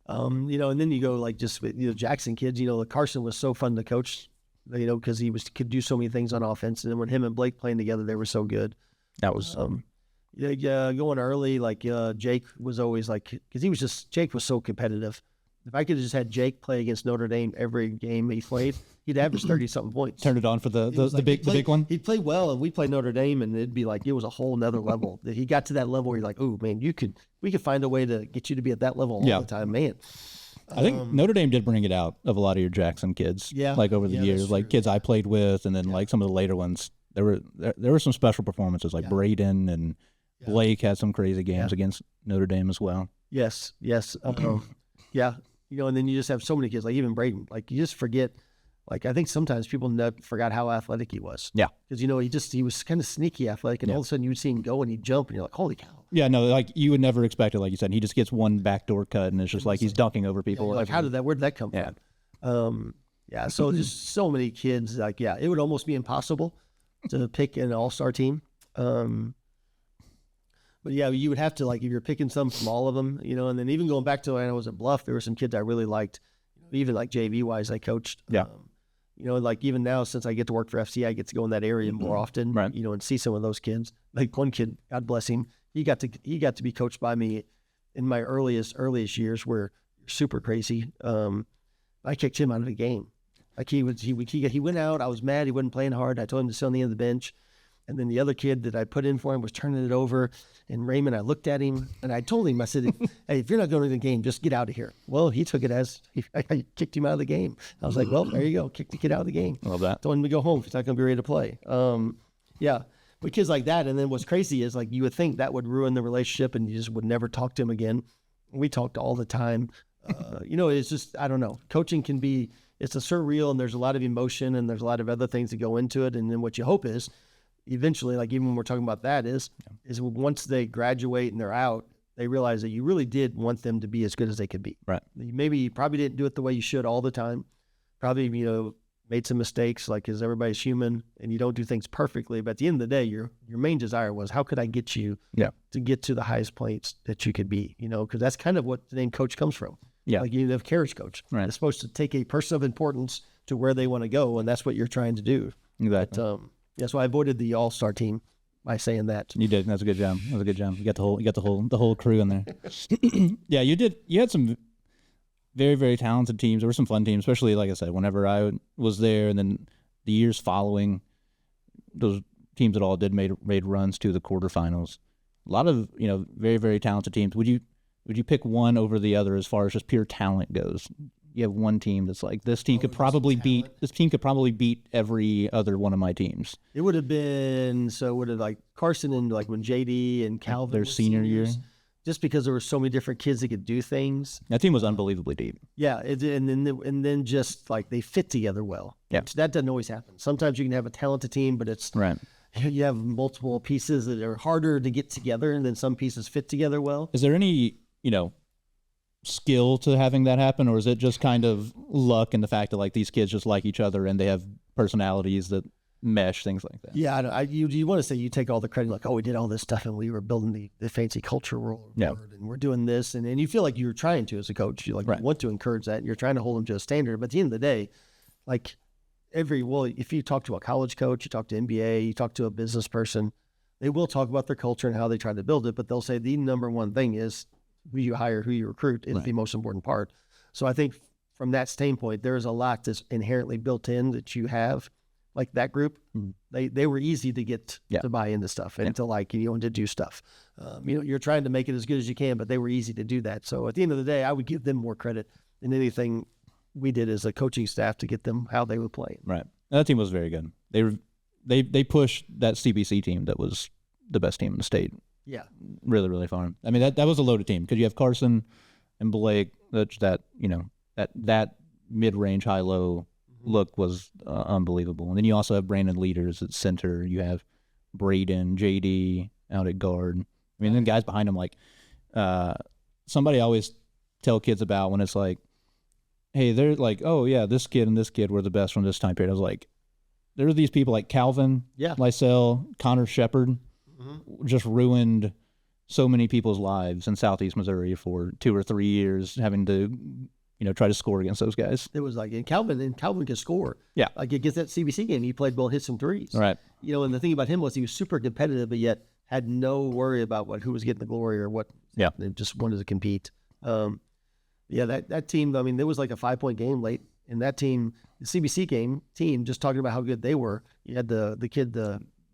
And then you go like just Jackson kids. Carson was so fun to coach. Because he could do so many things on offense, and then when him and Blake playing together, they were so good. That was going early. Like Jake was always like, because Jake was so competitive. If I could have just had Jake play against Notre Dame every game he played, he'd average 30-something points. Turned it on for the big one. He'd play well, and we played Notre Dame, and it'd be like it was a whole nother level. He got to that level where you're like, oh man, we could find a way to get you to be at that level all the time, man. I think Notre Dame did bring it out of a lot of your Jackson kids. Yeah, like over the years, like kids I played with, and then like some of the later ones. There were some special performances, like Braden and Blake had some crazy games against Notre Dame as well. Yes. Yeah. And then you just have so many kids, like even Braden. Like you just forget. Like I think sometimes people forgot how athletic he was. Yeah. Because he was kind of sneaky athletic, and all of a sudden you would see him go and he'd jump, and you're like, holy cow. Yeah, no, like you would never expect it. Like you said, he just gets one backdoor cut, and it's just like he's dunking over people. Like where did that come from? So just so many kids. Like it would almost be impossible to pick an all-star team. But yeah, you would have to, like, if you're picking some from all of them, and then even going back to when I was at Bluff, there were some kids I really liked, even like JV wise, I coached. Yeah. Like even now, since I get to work for FCA, I get to go in that area more often, right. And see some of those kids. Like one kid, God bless him, he got to be coached by me in my earliest years, where you're super crazy. I kicked him out of the game. Like he went out. I was mad. He wasn't playing hard. I told him to sit on the end of the bench. And then the other kid that I put in for him was turning it over. And Raymond, I looked at him and I told him, I said, hey, if you're not going to the game, just get out of here. Well, he took it as I kicked him out of the game. I was like, well, there you go. Kick the kid out of the game. I love that. Told him to go home. He's not going to be ready to play. But kids like that. And then what's crazy is, like, you would think that would ruin the relationship and you just would never talk to him again. We talked all the time. It's just, I don't know. Coaching can be, it's a surreal, and there's a lot of emotion and there's a lot of other things that go into it. And then what you hope is, eventually, like even when we're talking about that, is once they graduate and they're out, they realized that you really did want them to be as good as they could be. Right. Maybe you probably didn't do it the way you should all the time. Probably, made some mistakes, like, because everybody's human and you don't do things perfectly. But at the end of the day, your main desire was, how could I get you to get to the highest place that you could be? Because that's kind of what the name coach comes from. Yeah. Like, you have carriage coach. Right. It's supposed to take a person of importance to where they want to go, and that's what you're trying to do. Exactly. But, so I avoided the all-star team by saying that. You did. That's a good job. You got the whole crew in there. Yeah, you did. You had some very, very talented teams. There were some fun teams, especially, like I said, whenever I was there, and then the years following, those teams that all did made runs to the quarterfinals. A lot of very, very talented teams. Would you pick one over the other as far as just pure talent goes? You have one team that's like, this team could probably beat every other one of my teams. It would have been like Carson and like when JD and Calvin their senior year, just because there were so many different kids that could do things. That team was unbelievably deep. Yeah, and then just like they fit together well. Yeah, that doesn't always happen. Sometimes you can have a talented team, but it's right. You have multiple pieces that are harder to get together, and then some pieces fit together well. Is there any skill to having that happen, or is it just kind of luck and the fact that like these kids just like each other and they have personalities that mesh, things like that? Yeah, you want to say you take all the credit, like, oh, we did all this stuff and we were building the fancy culture world, and we're doing this, and you feel like you're trying to as a coach, you want to encourage that, and you're trying to hold them to a standard. But at the end of the day, like if you talk to a college coach, you talk to NBA, you talk to a business person, they will talk about their culture and how they try to build it, but they'll say the number one thing is who you hire, who you recruit is the most important part. So I think from that standpoint, there's a lot that's inherently built in that you have, like that group. They were easy to get to buy into stuff and to like, and to do stuff. You're trying to make it as good as you can, but they were easy to do that. So at the end of the day, I would give them more credit than anything we did as a coaching staff to get them how they would play. Right. That team was very good. They pushed that CBC team that was the best team in the state. Yeah, really, really far. I mean, that was a loaded team because you have Carson and Blake. That mid-range high-low look was unbelievable. And then you also have Brandon Leaders at center. You have Braden, JD out at guard. I mean, then guys behind him, like somebody I always tell kids about when it's like, hey, they're like, oh yeah, this kid and this kid were the best from this time period. I was like, there are these people like Calvin, Lysell, Connor Shepard. Just ruined so many people's lives in Southeast Missouri for 2 or 3 years, having to, try to score against those guys. It was like, and Calvin could score. Yeah. Like against that CBC game, he played well, hit some threes. Right. And the thing about him was he was super competitive, but yet had no worry about who was getting the glory or what. Yeah. They just wanted to compete. That team, I mean, there was like a 5-point game late. And that team, the CBC team, just talking about how good they were. You had the kid,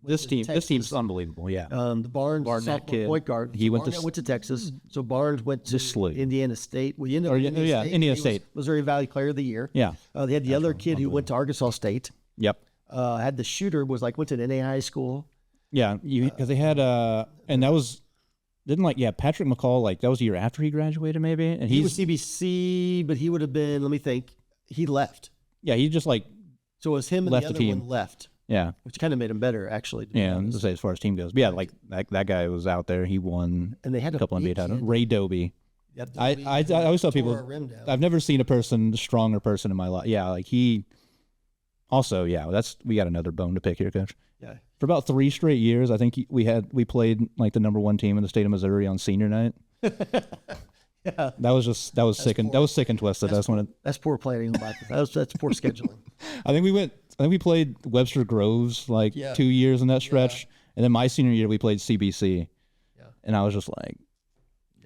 This team's unbelievable. Yeah. The Barnes kid, point guard. He went to Texas. So Barnes went to Indiana State. Well, Indiana State. Missouri Valley Player of the Year. Yeah. They had the other kid who went to Arkansas State. Yep. Had the shooter went to an NA high school. Yeah, because they had and that was Patrick McCall, that was the year after he graduated maybe, and he was CBC, but he would have been. Let me think. He left. Yeah, he just so it was him and the other one left. Yeah, which kind of made him better, actually. Yeah, to say as far as team goes. But yeah, that guy was out there. He won, and they had a couple NBA titles. Ray Doby. Yeah, I always tell people I've never seen a stronger person in my life. Yeah, he. Also, we got another bone to pick here, Coach. Yeah. For about 3 straight years, I think we played like the number 1 team in the state of Missouri on senior night. Yeah, that was sick and twisted. That's poor planning. That's poor scheduling. I think we played Webster Groves 2 years in that stretch, and then my senior year we played CBC. Yeah, and I was just like,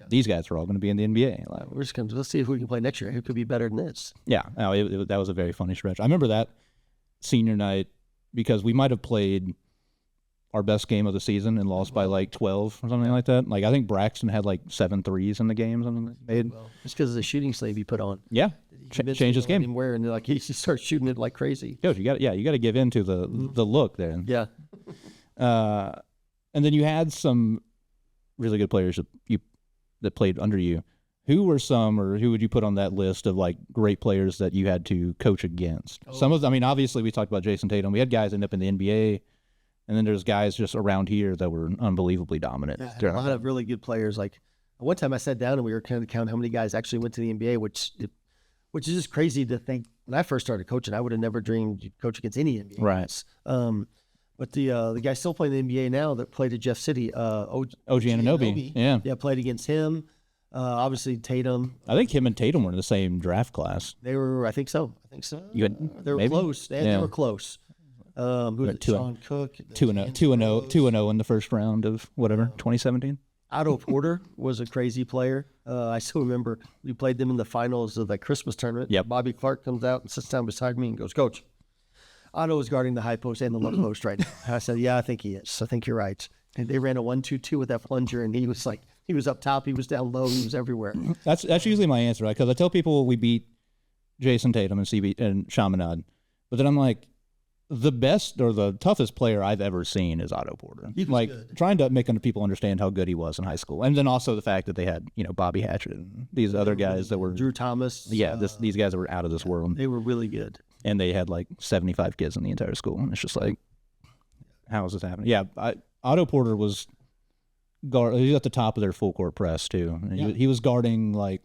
these guys are all going to be in the NBA. We're just going to let's see if we can play next year. Who could be better than this? Yeah, that was a very funny stretch. I remember that senior night because we might have played our best game of the season and lost by 12 or something like that. I think Braxton had 7 threes in the game, something made. Well, just because of the shooting sleeve he put on. Yeah, changed his game. And he just starts shooting it like crazy. Coach, you got to give in to the look there. Yeah. And then you had some really good players that played under you. Who were some, or who would you put on that list of great players that you had to coach against? Some of them, obviously we talked about Jason Tatum. We had guys end up in the NBA. And then there's guys just around here that were unbelievably dominant. Yeah, a lot of really good players. One time I sat down and we were kind of counting how many guys actually went to the NBA, which is just crazy to think. When I first started coaching, I would have never dreamed you'd coach against any NBA guys. But the guy still playing in the NBA now that played at Jeff City, OG Anunoby. Yeah, played against him. Obviously Tatum. I think him and Tatum were in the same draft class. They were, I think so. They were maybe? close. They were close. Who was it? Sean Cook. 2-0 in the first round of whatever 2017. Otto Porter was a crazy player. I still remember we played them in the finals of the Christmas tournament. Yep. Bobby Clark comes out and sits down beside me and goes, "Coach, Otto is guarding the high post and the low post right now." I said, "Yeah, I think he is. I think you're right." And they ran a 1-2-2 with that plunger, and he was up top, he was down low, he was everywhere. That's usually my answer, right? Because I tell people we beat Jason Tatum and Chaminade, but then I'm like, the best or the toughest player I've ever seen is Otto Porter. Like good. Trying to make people understand how good he was in high school, and then also the fact that they had Bobby Hatchett and these other guys that were Drew Thomas. Yeah, these guys that were out of this world. They were really good, and they had like 75 kids in the entire school, and it's just like, how is this happening? Yeah, Otto Porter was he was at the top of their full court press too. Yeah. He was guarding like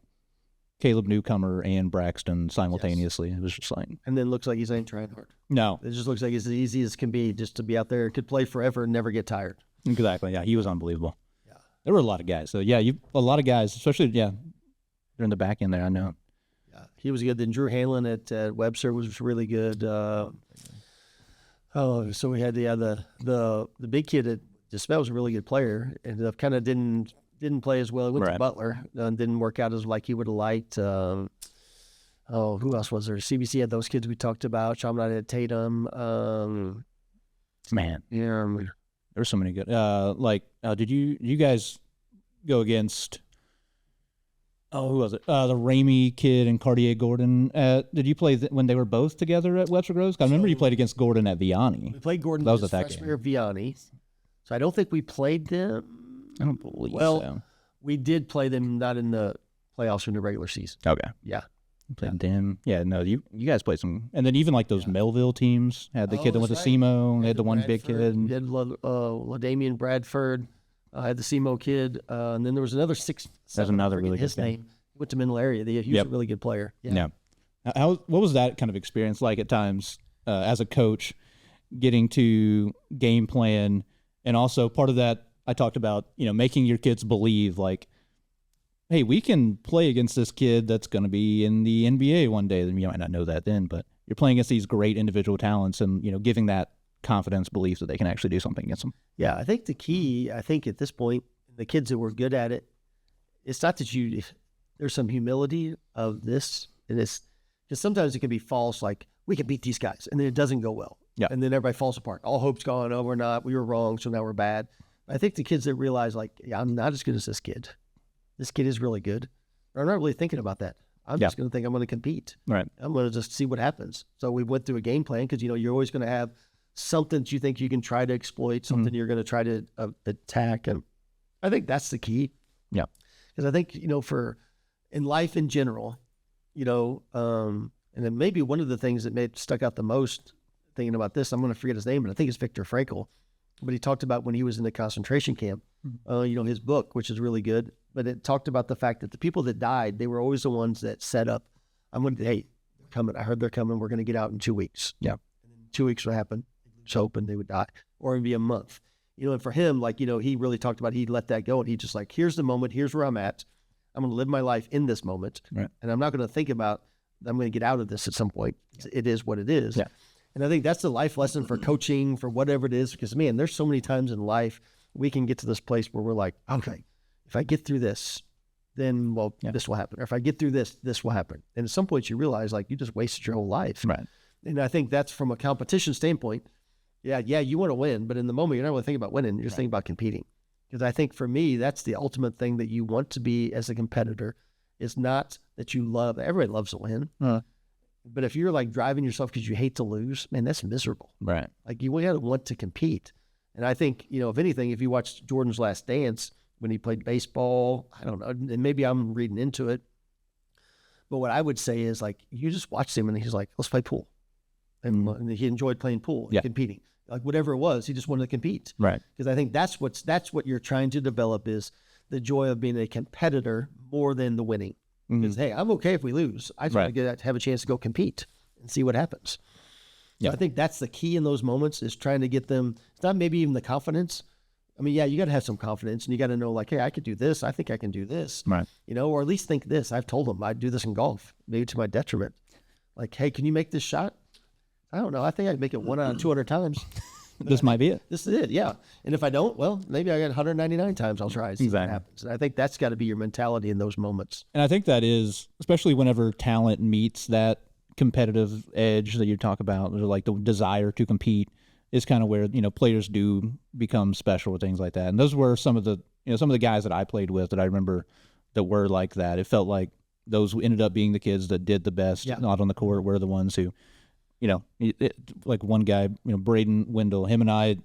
Caleb Newcomer and Braxton simultaneously. Yes. It was just like, and then looks like he's ain't trying hard. No, it just looks like it's as easy as can be, just to be out there, could play forever and never get tired. Exactly. Yeah, he was unbelievable. Yeah, there were a lot of guys. So yeah, a lot of guys, especially during the back end there. I know. Yeah, he was good. Then Drew Hanlon at Webster was really good. So we had the big kid at DeSpel was a really good player, and kind of didn't play as well. He went to Butler, didn't work out as like he would have liked. Who else was there? CBC had those kids we talked about. Chaminade had Tatum. Man, yeah, there were so many good. Did you guys go against? Oh, who was it? The Ramey kid and Cartier Gordon. Did you play when they were both together at Webster Groves? I remember you played against Gordon at Vianney. We played Gordon. That was at that freshman year at Vianney. So I don't think we played them. I don't believe so. We did play them, not in the playoffs or in the regular season. Okay. Yeah. You played them. Yeah, no, you guys played some. And then even like those Melville teams had the kid that went to SEMO. They had the one big kid. We had LaDamian Bradford. Had the SEMO kid. And then there was another six. That's another really good his name. He went to Menlo area. He was a really good player. Yeah. What was that kind of experience like at times as a coach, getting to game plan? And also part of that, I talked about, making your kids believe like, hey, we can play against this kid that's going to be in the NBA one day. You might not know that then, but you're playing against these great individual talents and, giving that confidence, belief that they can actually do something against them. Yeah, I think the key, at this point, the kids that were good at it, it's not that there's some humility of this, and it's because sometimes it can be false, like we can beat these guys, and then it doesn't go well. Yeah. And then everybody falls apart. All hope's gone. Oh, we're not. We were wrong, so now we're bad. I think the kids that realize, like, yeah, I'm not as good as this kid. This kid is really good. Or I'm not really thinking about that. I'm just going to think I'm going to compete. Right. I'm going to just see what happens. So we went through a game plan because, you're always going to have something that you think you can try to exploit, something you're going to try to attack. And I think that's the key. Yeah. Because I think, in life in general, and then maybe one of the things that stuck out the most thinking about this, I'm going to forget his name, but I think it's Viktor Frankl. But he talked about when he was in the concentration camp, his book, which is really good, but it talked about the fact that the people that died, they were always the ones that set up, hey, they're coming. I heard they're coming. We're going to get out in 2 weeks. Yeah. And then 2 weeks would happen. Just hoping they would die, or it'd be a month. And for him, he really talked about, he let that go, and he just like, here's the moment. Here's where I'm at. I'm going to live my life in this moment. Right. And I'm not going to think about, I'm going to get out of this at some point. It is what it is. Yeah. And I think that's the life lesson for coaching, for whatever it is, because, man, there's so many times in life we can get to this place where we're like, okay, if I get through this, then, this will happen. Or if I get through this, this will happen. And at some point you realize, like, you just wasted your whole life. Right. And I think that's from a competition standpoint. Yeah, you want to win, but in the moment, you're not really thinking about winning. You're just thinking about competing. Because I think for me, that's the ultimate thing that you want to be as a competitor, is not that you love, everybody loves to win. But if you're like driving yourself because you hate to lose, man, that's miserable. Right. Like you got to want to compete. And I think, if anything, if you watched Jordan's Last Dance when he played baseball, I don't know, and maybe I'm reading into it, but what I would say is like, you just watched him and he's like, let's play pool. And he enjoyed playing pool and competing. Like whatever it was, he just wanted to compete. Right. Because I think that's what you're trying to develop is the joy of being a competitor more than the winning. Because, hey, I'm okay if we lose. I just want to have a chance to go compete and see what happens. So I think that's the key in those moments, is trying to get them, it's not maybe even the confidence. I mean, yeah, you got to have some confidence, and you got to know, like, hey, I could do this. I think I can do this. Right. You know, or at least think this. I've told them I'd do this in golf, maybe to my detriment. Like, hey, can you make this shot? I don't know. I think I'd make it 1 out of 200 times. This might be it. This is it, yeah. And if I don't, well, maybe I got 199 times I'll try and see what happens. And I think that's got to be your mentality in those moments. And I think that is, especially whenever talent meets that competitive edge that you talk about, or like the desire to compete, is kind of where, you know, players do become special with things like that. And those were some of the guys that I played with that I remember that were like that. It felt like those ended up being the kids that did the best, not on the court, were the ones who, you know, like one guy, you know, Braden Wendell, him and I,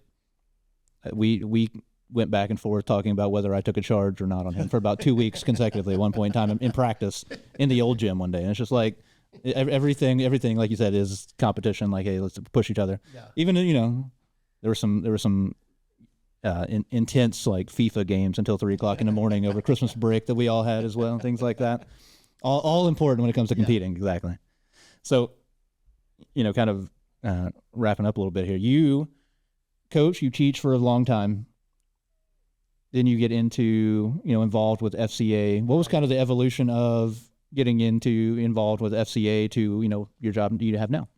we went back and forth talking about whether I took a charge or not on him for about 2 weeks consecutively at one point in time in practice in the old gym one day. And it's just like everything, like you said, is competition. Like, hey, let's push each other. Yeah. Even, you know, there were some intense like FIFA games until 3 o'clock in the morning over Christmas break that we all had as well, things like that. All important when it comes to competing. Exactly. So, you know, kind of wrapping up a little bit here. You coach, you teach for a long time. Then you get into, you know, involved with FCA. What was kind of the evolution of getting involved with FCA to, you know, your job you have now?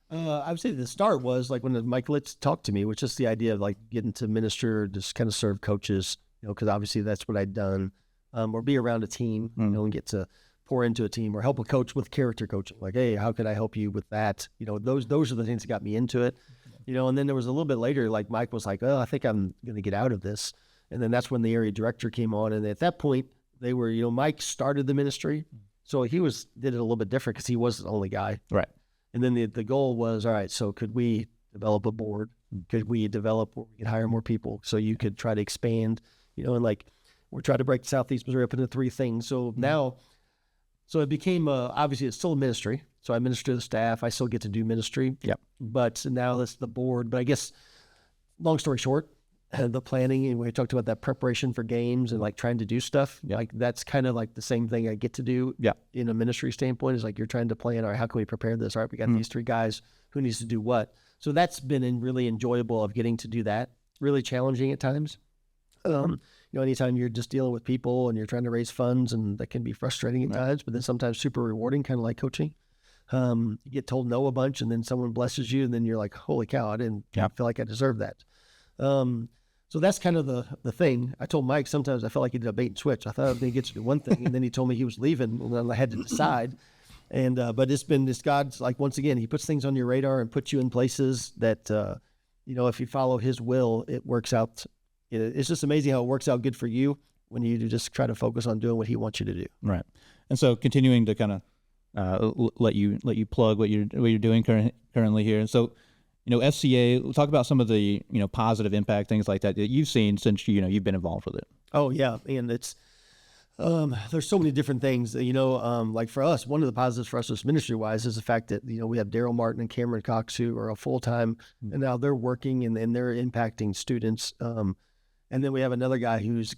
I would say the start was like when Mike Litz talked to me, which is the idea of like getting to minister, just kind of serve coaches, you know, because obviously that's what I'd done, or be around a team, you know, and get to pour into a team or help a coach with character coaching. Like, hey, how could I help you with that? You know, those are the things that got me into it, you know. And then there was a little bit later, like Mike was like, oh, I think I'm going to get out of this. And then that's when the area director came on. And at that point they were, you know, Mike started the ministry. So he did it a little bit different because he was the only guy. Right. And then the goal was, all right, so could we develop a board? Could we develop where we could hire more people so you could try to expand, you know, and like we're trying to break Southeast Missouri up into 3 things. So now, so it became, obviously it's still a ministry. So I minister to the staff. I still get to do ministry. Yep. But now that's the board. But I guess, long story short, the planning, and we talked about that preparation for games and like trying to do stuff. Yep. Like that's kind of like the same thing I get to do in a ministry standpoint, is like you're trying to plan, all right, how can we prepare this? All right, we got these 3 guys, who needs to do what? So that's been really enjoyable of getting to do that. Really challenging at times. You know, anytime you're just dealing with people and you're trying to raise funds, and that can be frustrating at times, but then sometimes super rewarding, kind of like coaching. You get told no a bunch, and then someone blesses you, and then you're like, holy cow, I didn't feel like I deserved that. So that's kind of the thing. I told Mike sometimes I felt like he did a bait and switch. I thought I was going to get to do one thing, and then he told me he was leaving, and then I had to decide. And but it's been this, God's like, once again, he puts things on your radar and puts you in places that you know, if you follow his will, it works out. It's just amazing how it works out good for you when you just try to focus on doing what he wants you to do. Right. And so continuing to kind of let you plug what you're doing currently here. And so, you know, FCA, we'll talk about some of the, you know, positive impact, things like that you've seen since, you know, you've been involved with it. Oh yeah. And it's, there's so many different things, you know, like for us, one of the positives for us as ministry wise is the fact that, you know, we have Daryl Martin and Cameron Cox, who are a full-time, and now they're working and they're impacting students. And then we have another guy who's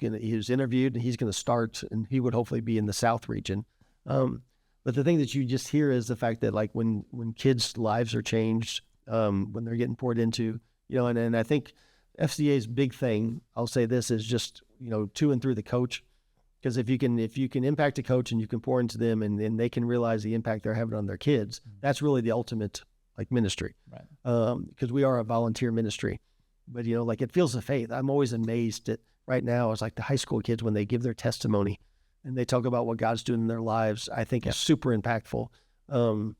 interviewed, and he's going to start, and he would hopefully be in the South region. But the thing that you just hear is the fact that like when kids' lives are changed, when they're getting poured into, you know, and I think FCA's big thing, I'll say this, is just, you know, to and through the coach. Because if you can impact a coach and you can pour into them, and they can realize the impact they're having on their kids, that's really the ultimate like ministry. Right. Because we are a volunteer ministry. But, you know, like it feels the faith. I'm always amazed at right now, it's like the high school kids when they give their testimony and they talk about what God's doing in their lives, I think is super impactful. You know,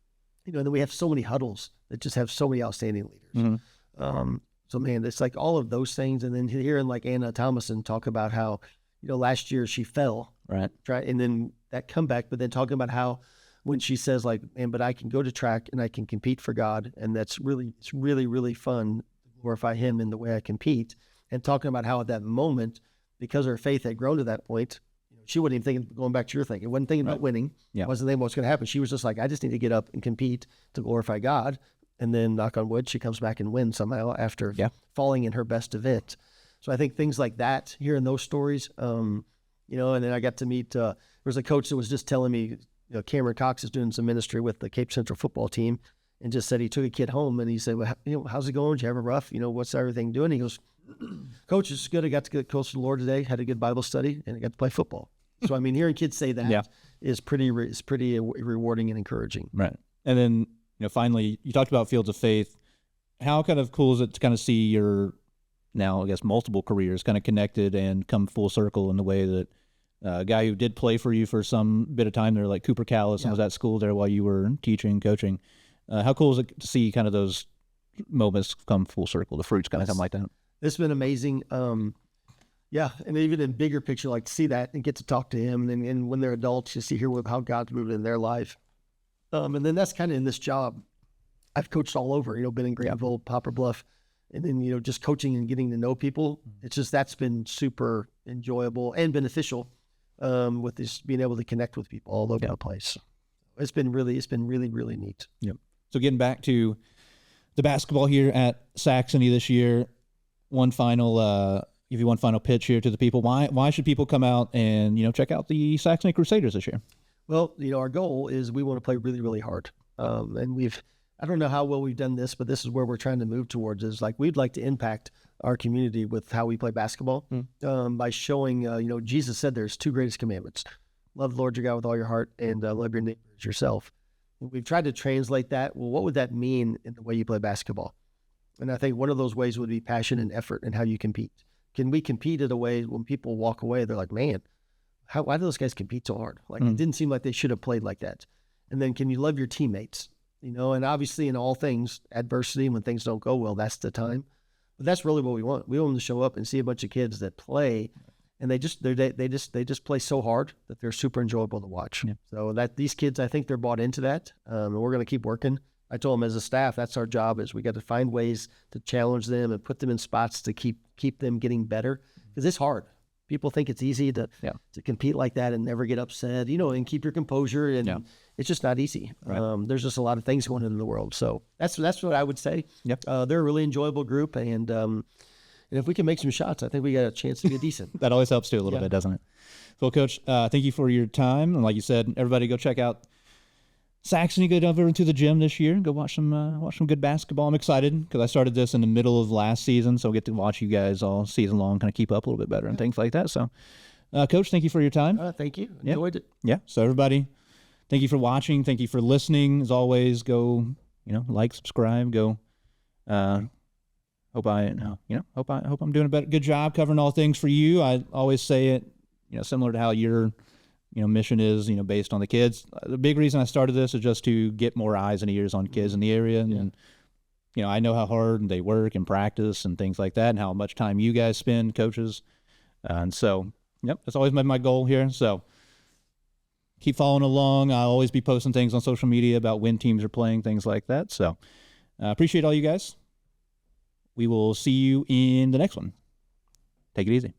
and then we have so many huddles that just have so many outstanding leaders. So man, it's like all of those things. And then hearing like Anna Thomason talk about how, you know, last year she fell, right? And then that comeback, but then talking about how when she says like, man, but I can go to track and I can compete for God. And it's really fun. Glorify him in the way I compete, and talking about how at that moment, because her faith had grown to that point, you know, she wasn't even thinking, going back to your thing, it wasn't thinking about winning, wasn't thinking what's going to happen. She was just like, I just need to get up and compete to glorify God. And then knock on wood, she comes back and wins somehow after falling in her best event. So I think things like that, hearing those stories, And then I got to meet, there was a coach that was just telling me, Cameron Cox is doing some ministry with the Cape Central football team, and just said he took a kid home, and he said, well, how's it going? Did you have a rough? What's everything doing? He goes, Coach, it's good. I got to get close to the Lord today, had a good Bible study, and I got to play football. So, I mean, hearing kids say that is pretty rewarding and encouraging. Right. And then, finally, you talked about Fields of Faith. How kind of cool is it to kind of see your now, I guess, multiple careers kind of connected and come full circle in the way that a guy who did play for you for some bit of time there, like Cooper Callis, and was at school there while you were teaching, coaching. How cool is it to see kind of those moments come full circle, the fruits kind of come like that? It's been amazing. And even in bigger picture, like to see that and get to talk to him, and when they're adults, just to hear how God's moving in their life. And then that's kind of in this job. I've coached all over, been in Greenville, Poplar Bluff, and then, just coaching and getting to know people. It's just, that's been super enjoyable and beneficial with this, being able to connect with people all over the place. It's been really, really neat. Yep. So getting back to the basketball here at Saxony this year, give you one final pitch here to the people. Why should people come out and, check out the Saxony Crusaders this year? Well, our goal is we want to play really, really hard. And I don't know how well we've done this, but this is where we're trying to move towards, is like, we'd like to impact our community with how we play basketball by showing, Jesus said there's two greatest commandments: love the Lord your God with all your heart, and love your neighbor as yourself. And we've tried to translate that. Well, what would that mean in the way you play basketball? And I think one of those ways would be passion and effort and how you compete. Can we compete in a way when people walk away, they're like, man, why do those guys compete so hard? Like, it didn't seem like they should have played like that. And then can you love your teammates? And obviously in all things, adversity, when things don't go well, that's the time. But that's really what we want. We want them to show up and see a bunch of kids that play, and they just play so hard that they're super enjoyable to watch. Yeah. So that these kids, I think they're bought into that, and we're going to keep working. I told them as a staff, that's our job, is we got to find ways to challenge them and put them in spots to keep them getting better, because it's hard. People think it's easy to compete like that and never get upset, and keep your composure, and it's just not easy. Right. There's just a lot of things going on in the world. So that's what I would say. Yep. They're a really enjoyable group, and if we can make some shots, I think we got a chance to get decent. That always helps too a little bit, doesn't it? Well, Coach, thank you for your time. And like you said, everybody go check out Saxony. Go over into the gym this year and go watch some good basketball. I'm excited because I started this in the middle of last season, so I'll get to watch you guys all season long, kind of keep up a little bit better and things like that. So, Coach, thank you for your time. Thank you. Enjoyed it. Yeah. So everybody, thank you for watching. Thank you for listening. As always, go, like, subscribe, go. Hope I'm doing a good job covering all things for you. I always say it, similar to how your, mission is, based on the kids. The big reason I started this is just to get more eyes and ears on kids in the area. And, I know how hard they work and practice and things like that, and how much time you guys spend, coaches. And so, that's always been my goal here. So keep following along. I'll always be posting things on social media about when teams are playing, things like that. So appreciate all you guys. We will see you in the next one. Take it easy.